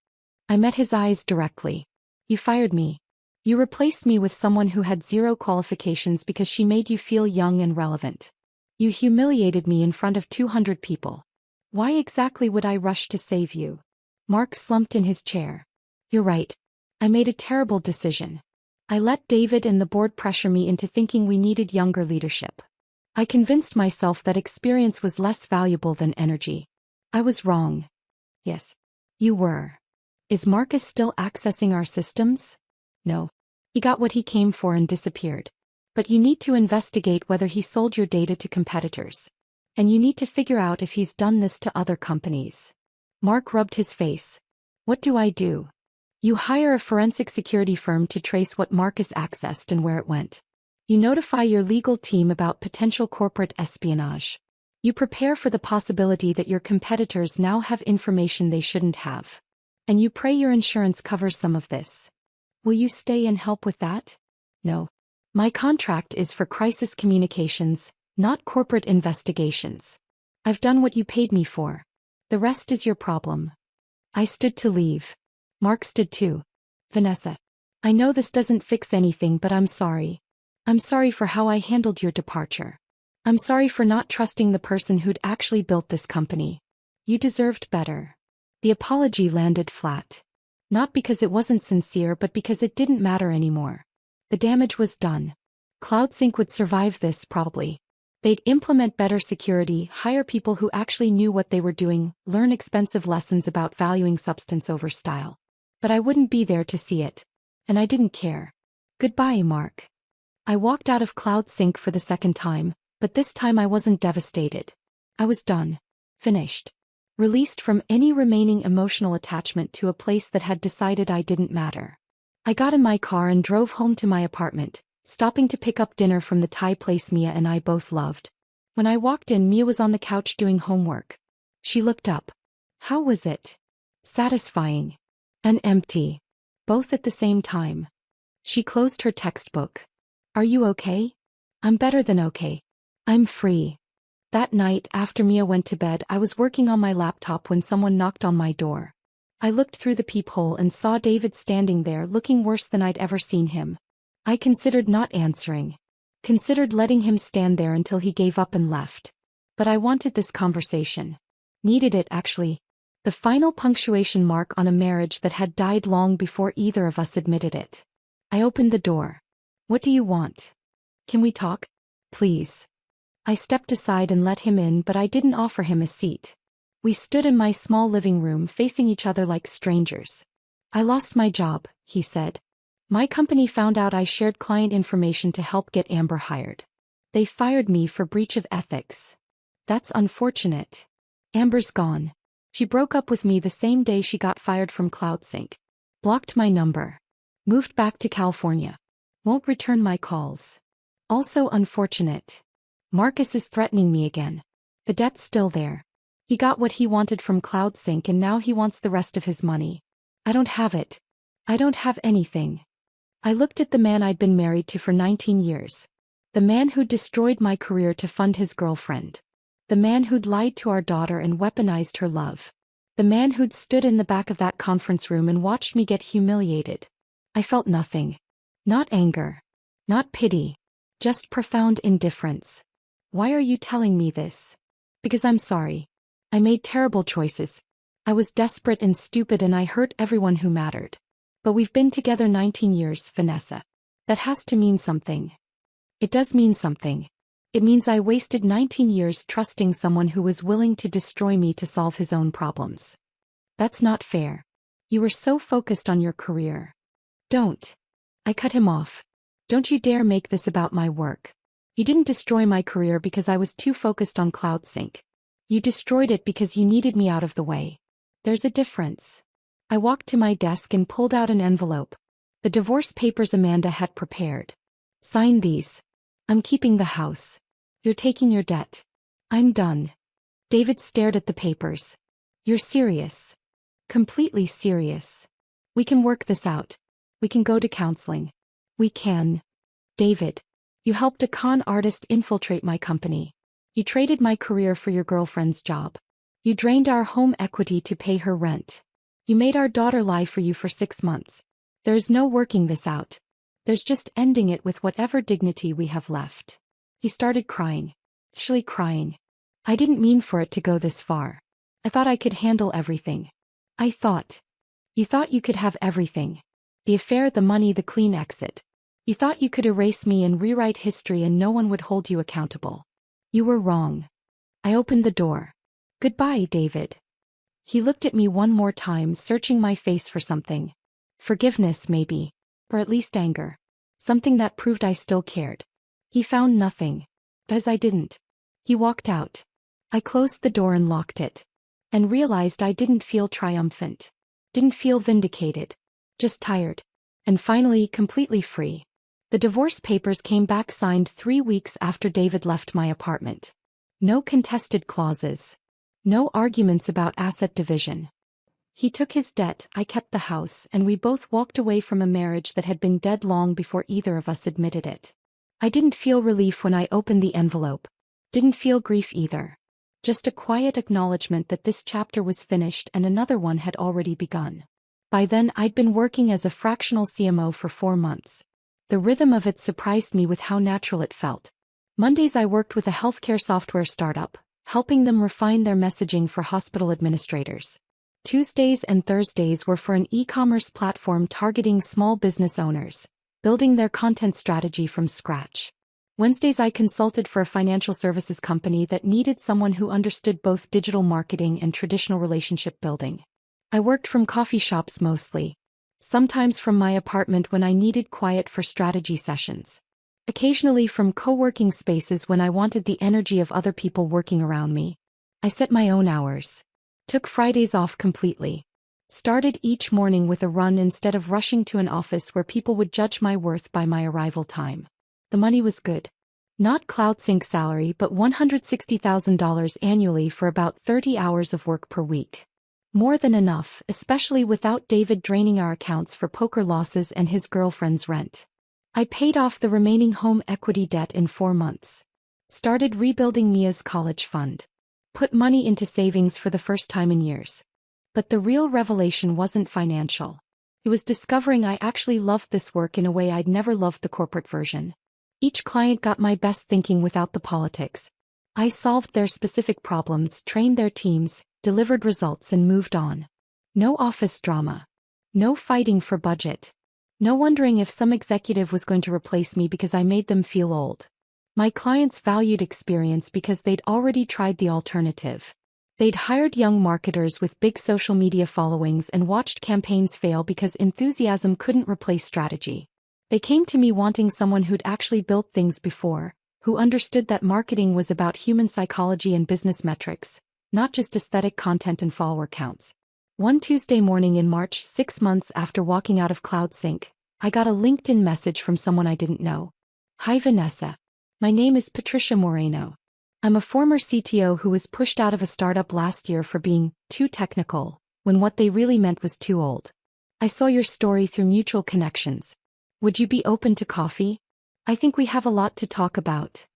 I met his eyes directly. You fired me. You replaced me with someone who had 0 qualifications because she made you feel young and relevant. You humiliated me in front of 200 people. Why exactly would I rush to save you? Mark slumped in his chair. You're right. I made a terrible decision. I let David and the board pressure me into thinking we needed younger leadership. I convinced myself that experience was less valuable than energy. I was wrong. Yes. You were. Is Marcus still accessing our systems? No. He got what he came for and disappeared. But you need to investigate whether he sold your data to competitors. And you need to figure out if he's done this to other companies. Mark rubbed his face. What do I do? You hire a forensic security firm to trace what Marcus accessed and where it went. You notify your legal team about potential corporate espionage. You prepare for the possibility that your competitors now have information they shouldn't have. And you pray your insurance covers some of this. Will you stay and help with that? No. My contract is for crisis communications, not corporate investigations. I've done what you paid me for. The rest is your problem. I stood to leave. Mark stood too. Vanessa. I know this doesn't fix anything, but I'm sorry. I'm sorry for how I handled your departure. I'm sorry for not trusting the person who'd actually built this company. You deserved better. The apology landed flat. Not because it wasn't sincere, but because it didn't matter anymore. The damage was done. CloudSync would survive this, probably. They'd implement better security, hire people who actually knew what they were doing, learn expensive lessons about valuing substance over style. But I wouldn't be there to see it. And I didn't care. Goodbye, Mark. I walked out of CloudSync for the second time, but this time I wasn't devastated. I was done. Finished. Released from any remaining emotional attachment to a place that had decided I didn't matter. I got in my car and drove home to my apartment, stopping to pick up dinner from the Thai place Mia and I both loved. When I walked in, Mia was on the couch doing homework. She looked up. How was it? Satisfying. And empty. Both at the same time. She closed her textbook. Are you okay? I'm better than okay. I'm free. That night, after Mia went to bed, I was working on my laptop when someone knocked on my door. I looked through the peephole and saw David standing there looking worse than I'd ever seen him. I considered not answering. Considered letting him stand there until he gave up and left. But I wanted this conversation. Needed it, actually. The final punctuation mark on a marriage that had died long before either of us admitted it. I opened the door. What do you want? Can we talk? Please. I stepped aside and let him in, but I didn't offer him a seat. We stood in my small living room facing each other like strangers. I lost my job, he said. My company found out I shared client information to help get Amber hired. They fired me for breach of ethics. That's unfortunate. Amber's gone. She broke up with me the same day she got fired from CloudSync. Blocked my number. Moved back to California. Won't return my calls. Also unfortunate. Marcus is threatening me again. The debt's still there. He got what he wanted from CloudSync and now he wants the rest of his money. I don't have it. I don't have anything. I looked at the man I'd been married to for 19 years. The man who'd destroyed my career to fund his girlfriend. The man who'd lied to our daughter and weaponized her love. The man who'd stood in the back of that conference room and watched me get humiliated. I felt nothing. Not anger. Not pity. Just profound indifference. Why are you telling me this? Because I'm sorry. I made terrible choices. I was desperate and stupid and I hurt everyone who mattered. But we've been together 19 years, Vanessa. That has to mean something. It does mean something. It means I wasted 19 years trusting someone who was willing to destroy me to solve his own problems. That's not fair. You were so focused on your career. Don't. I cut him off. Don't you dare make this about my work. You didn't destroy my career because I was too focused on CloudSync. You destroyed it because you needed me out of the way. There's a difference. I walked to my desk and pulled out an envelope. The divorce papers Amanda had prepared. Sign these. I'm keeping the house. You're taking your debt. I'm done. David stared at the papers. You're serious. Completely serious. We can work this out. We can go to counseling. We can. David. You helped a con artist infiltrate my company. You traded my career for your girlfriend's job. You drained our home equity to pay her rent. You made our daughter lie for you for 6 months. There's no working this out. There's just ending it with whatever dignity we have left. He started crying. Actually crying. I didn't mean for it to go this far. I thought I could handle everything. I thought. You thought you could have everything. The affair, the money, the clean exit. You thought you could erase me and rewrite history and no one would hold you accountable. You were wrong. I opened the door. Goodbye, David. He looked at me one more time, searching my face for something. Forgiveness, maybe. Or at least anger. Something that proved I still cared. He found nothing. Because I didn't. He walked out. I closed the door and locked it. And realized I didn't feel triumphant. Didn't feel vindicated. Just tired. And finally completely free. The divorce papers came back signed 3 weeks after David left my apartment. No contested clauses. No arguments about asset division. He took his debt, I kept the house, and we both walked away from a marriage that had been dead long before either of us admitted it. I didn't feel relief when I opened the envelope. Didn't feel grief either. Just a quiet acknowledgement that this chapter was finished and another one had already begun. By then I'd been working as a fractional CMO for 4 months. The rhythm of it surprised me with how natural it felt. Mondays I worked with a healthcare software startup, helping them refine their messaging for hospital administrators. Tuesdays and Thursdays were for an e-commerce platform targeting small business owners, building their content strategy from scratch. Wednesdays I consulted for a financial services company that needed someone who understood both digital marketing and traditional relationship building. I worked from coffee shops mostly. Sometimes from my apartment when I needed quiet for strategy sessions. Occasionally from co-working spaces when I wanted the energy of other people working around me. I set my own hours. Took Fridays off completely. Started each morning with a run instead of rushing to an office where people would judge my worth by my arrival time. The money was good. Not CloudSync salary but $160,000 annually for about 30 hours of work per week. More than enough, especially without David draining our accounts for poker losses and his girlfriend's rent. I paid off the remaining home equity debt in 4 months. Started rebuilding Mia's college fund. Put money into savings for the first time in years. But the real revelation wasn't financial. It was discovering I actually loved this work in a way I'd never loved the corporate version. Each client got my best thinking without the politics. I solved their specific problems, trained their teams, delivered results and moved on. No office drama. No fighting for budget. No wondering if some executive was going to replace me because I made them feel old. My clients valued experience because they'd already tried the alternative. They'd hired young marketers with big social media followings and watched campaigns fail because enthusiasm couldn't replace strategy. They came to me wanting someone who'd actually built things before, who understood that marketing was about human psychology and business metrics, not just aesthetic content and follower counts. One Tuesday morning in March, 6 months after walking out of CloudSync, I got a LinkedIn message from someone I didn't know. Hi Vanessa. My name is Patricia Moreno. I'm a former CTO who was pushed out of a startup last year for being too technical, when what they really meant was too old. I saw your story through mutual connections. Would you be open to coffee? I think we have a lot to talk about.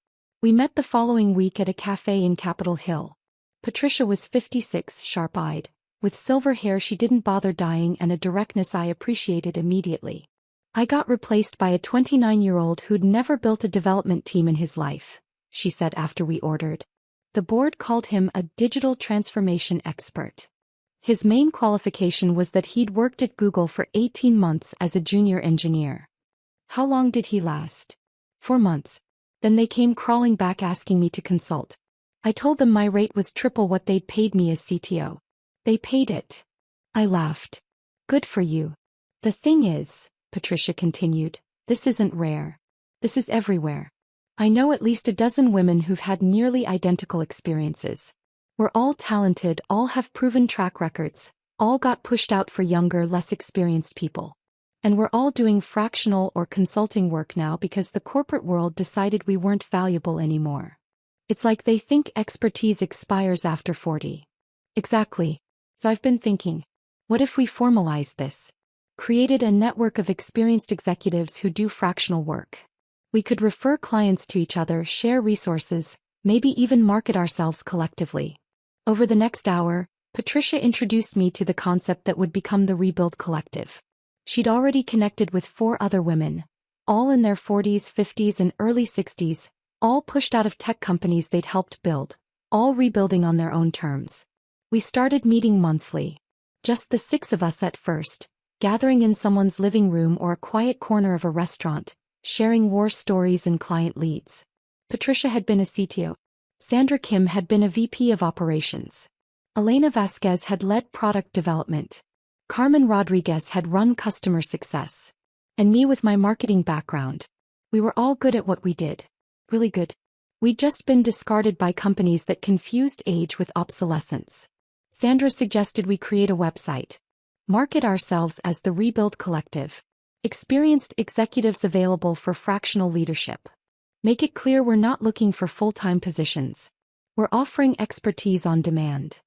We met the following week at a cafe in Capitol Hill. Patricia was 56, sharp-eyed. With silver hair she didn't bother dyeing and a directness I appreciated immediately. I got replaced by a 29-year-old who'd never built a development team in his life, she said after we ordered. The board called him a digital transformation expert. His main qualification was that he'd worked at Google for 18 months as a junior engineer. How long did he last? 4 months. Then they came crawling back asking me to consult. I told them my rate was triple what they'd paid me as CTO. They paid it. I laughed. Good for you. The thing is, Patricia continued, this isn't rare. This is everywhere. I know at least a dozen women who've had nearly identical experiences. We're all talented, all have proven track records, all got pushed out for younger, less experienced people. And we're all doing fractional or consulting work now because the corporate world decided we weren't valuable anymore. It's like they think expertise expires after 40. Exactly. So I've been thinking, what if we formalized this? Created a network of experienced executives who do fractional work. We could refer clients to each other, share resources, maybe even market ourselves collectively. Over the next hour, Patricia introduced me to the concept that would become the Rebuild Collective. She'd already connected with 4 other women, all in their 40s, 50s, and early 60s, all pushed out of tech companies they'd helped build, all rebuilding on their own terms. We started meeting monthly. Just the 6 of us at first, gathering in someone's living room or a quiet corner of a restaurant, sharing war stories and client leads. Patricia had been a CTO. Sandra Kim had been a VP of operations. Elena Vasquez had led product development. Carmen Rodriguez had run customer success. And me with my marketing background. We were all good at what we did. Really good. We'd just been discarded by companies that confused age with obsolescence. Sandra suggested we create a website. Market ourselves as the Rebuild Collective. Experienced executives available for fractional leadership. Make it clear we're not looking for full-time positions. We're offering expertise on demand.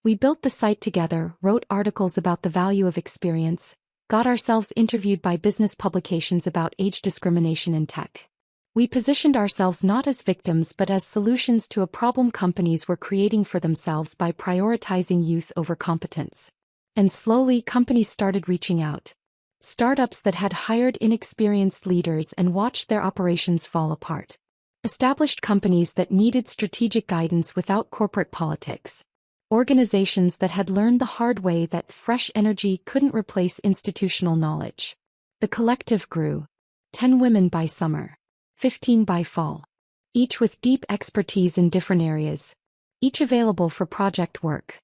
We built the site together, wrote articles about the value of experience, got ourselves interviewed by business publications about age discrimination in tech. We positioned ourselves not as victims but as solutions to a problem companies were creating for themselves by prioritizing youth over competence. And slowly companies started reaching out. Startups that had hired inexperienced leaders and watched their operations fall apart. Established companies that needed strategic guidance without corporate politics. Organizations that had learned the hard way that fresh energy couldn't replace institutional knowledge. The collective grew. 10 women by summer. 15 by fall. Each with deep expertise in different areas. Each available for project work.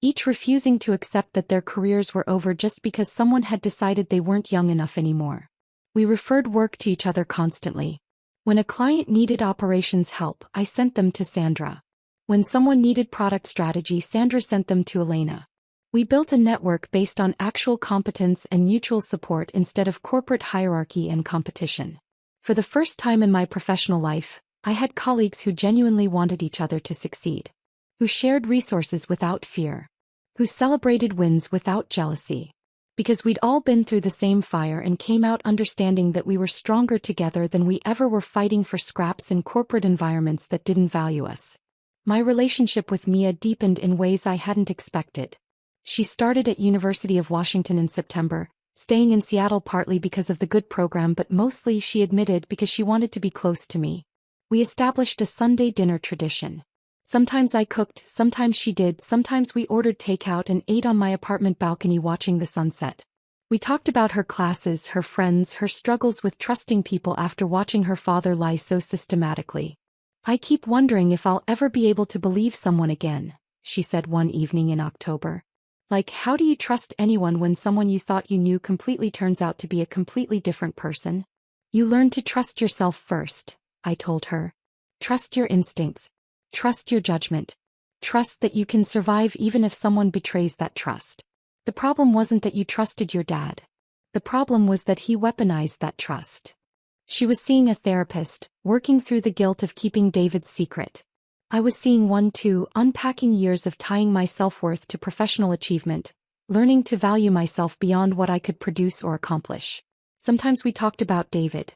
Each refusing to accept that their careers were over just because someone had decided they weren't young enough anymore. We referred work to each other constantly. When a client needed operations help, I sent them to Sandra. When someone needed product strategy, Sandra sent them to Elena. We built a network based on actual competence and mutual support instead of corporate hierarchy and competition. For the first time in my professional life, I had colleagues who genuinely wanted each other to succeed. Who shared resources without fear. Who celebrated wins without jealousy. Because we'd all been through the same fire and came out understanding that we were stronger together than we ever were fighting for scraps in corporate environments that didn't value us. My relationship with Mia deepened in ways I hadn't expected. She started at University of Washington in September, staying in Seattle partly because of the good program but mostly, she admitted, because she wanted to be close to me. We established a Sunday dinner tradition. Sometimes I cooked, sometimes she did, sometimes we ordered takeout and ate on my apartment balcony watching the sunset. We talked about her classes, her friends, her struggles with trusting people after watching her father lie so systematically. I keep wondering if I'll ever be able to believe someone again, she said one evening in October. Like, how do you trust anyone when someone you thought you knew completely turns out to be a completely different person? You learn to trust yourself first, I told her. Trust your instincts. Trust your judgment. Trust that you can survive even if someone betrays that trust. The problem wasn't that you trusted your dad. The problem was that he weaponized that trust. She was seeing a therapist, working through the guilt of keeping David's secret. I was seeing one too, unpacking years of tying my self-worth to professional achievement, learning to value myself beyond what I could produce or accomplish. Sometimes we talked about David.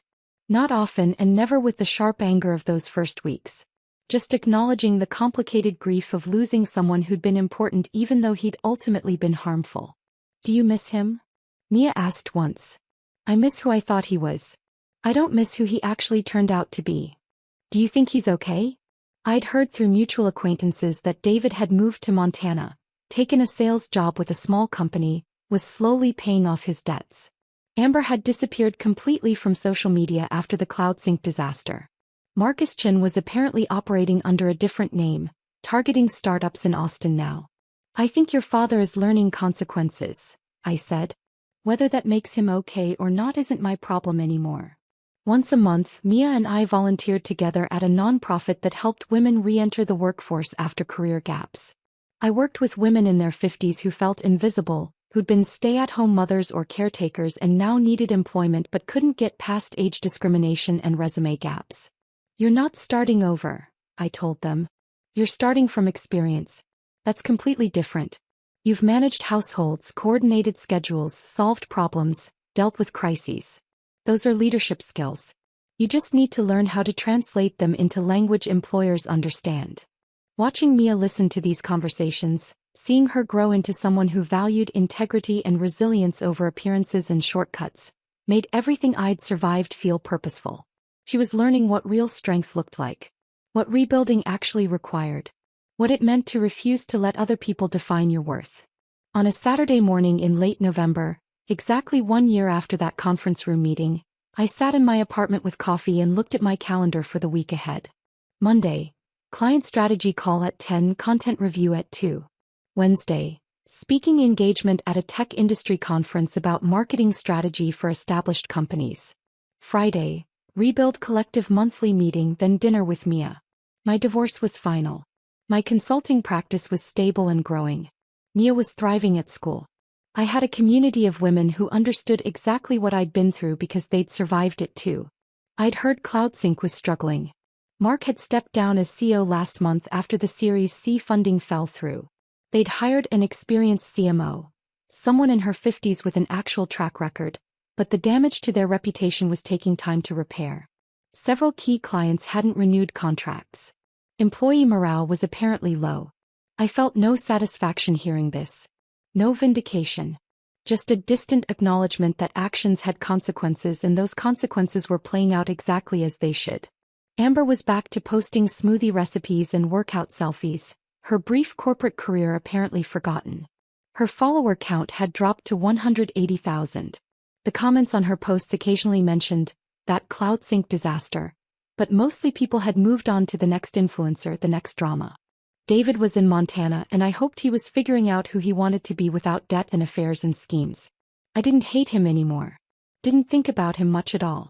Not often and never with the sharp anger of those first weeks. Just acknowledging the complicated grief of losing someone who'd been important even though he'd ultimately been harmful. Do you miss him? Mia asked once. I miss who I thought he was. I don't miss who he actually turned out to be. Do you think he's okay? I'd heard through mutual acquaintances that David had moved to Montana, taken a sales job with a small company, was slowly paying off his debts. Amber had disappeared completely from social media after the CloudSync disaster. Marcus Chin was apparently operating under a different name, targeting startups in Austin now. I think your father is learning consequences, I said. Whether that makes him okay or not isn't my problem anymore. Once a month, Mia and I volunteered together at a nonprofit that helped women re-enter the workforce after career gaps. I worked with women in their 50s who felt invisible, who'd been stay-at-home mothers or caretakers and now needed employment but couldn't get past age discrimination and resume gaps. You're not starting over, I told them. You're starting from experience. That's completely different. You've managed households, coordinated schedules, solved problems, dealt with crises. Those are leadership skills. You just need to learn how to translate them into language employers understand. Watching Mia listen to these conversations, seeing her grow into someone who valued integrity and resilience over appearances and shortcuts, made everything I'd survived feel purposeful. She was learning what real strength looked like, what rebuilding actually required, what it meant to refuse to let other people define your worth. On a Saturday morning in late November, exactly 1 year after that conference room meeting, I sat in my apartment with coffee and looked at my calendar for the week ahead. Monday, client strategy call at 10, content review at 2. Wednesday, speaking engagement at a tech industry conference about marketing strategy for established companies. Friday, rebuild collective monthly meeting, then dinner with Mia. My divorce was final. My consulting practice was stable and growing. Mia was thriving at school. I had a community of women who understood exactly what I'd been through because they'd survived it too. I'd heard CloudSync was struggling. Mark had stepped down as CEO last month after the Series C funding fell through. They'd hired an experienced CMO, someone in her 50s with an actual track record, but the damage to their reputation was taking time to repair. Several key clients hadn't renewed contracts. Employee morale was apparently low. I felt no satisfaction hearing this. No vindication. Just a distant acknowledgement that actions had consequences and those consequences were playing out exactly as they should. Amber was back to posting smoothie recipes and workout selfies, her brief corporate career apparently forgotten. Her follower count had dropped to 180,000. The comments on her posts occasionally mentioned that CloudSync disaster, but mostly people had moved on to the next influencer, the next drama. David was in Montana and I hoped he was figuring out who he wanted to be without debt and affairs and schemes. I didn't hate him anymore. Didn't think about him much at all.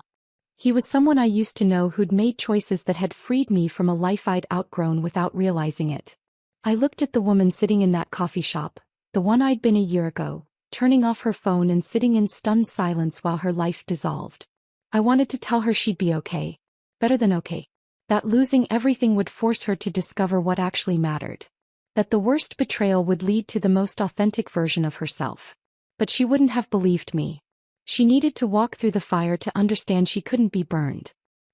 He was someone I used to know who'd made choices that had freed me from a life I'd outgrown without realizing it. I looked at the woman sitting in that coffee shop, the one I'd been a year ago, turning off her phone and sitting in stunned silence while her life dissolved. I wanted to tell her she'd be okay. Better than okay. That losing everything would force her to discover what actually mattered. That the worst betrayal would lead to the most authentic version of herself. But she wouldn't have believed me. She needed to walk through the fire to understand she couldn't be burned.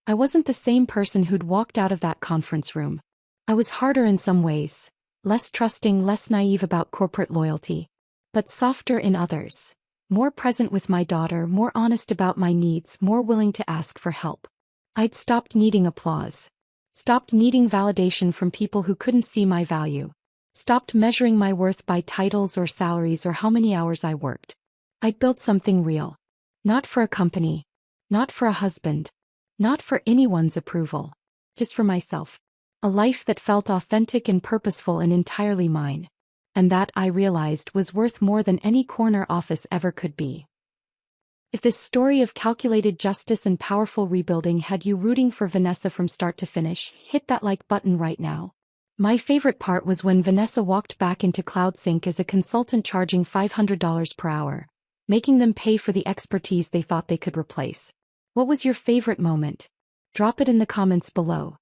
I wasn't the same person who'd walked out of that conference room. I was harder in some ways, less trusting, less naive about corporate loyalty, but softer in others. More present with my daughter, more honest about my needs, more willing to ask for help. I'd stopped needing applause. Stopped needing validation from people who couldn't see my value. Stopped measuring my worth by titles or salaries or how many hours I worked. I'd built something real. Not for a company. Not for a husband. Not for anyone's approval. Just for myself. A life that felt authentic and purposeful and entirely mine. And that, I realized, was worth more than any corner office ever could be. If this story of calculated justice and powerful rebuilding had you rooting for Vanessa from start to finish, hit that like button right now. My favorite part was when Vanessa walked back into CloudSync as a consultant charging $500 per hour, making them pay for the expertise they thought they could replace. What was your favorite moment? Drop it in the comments below.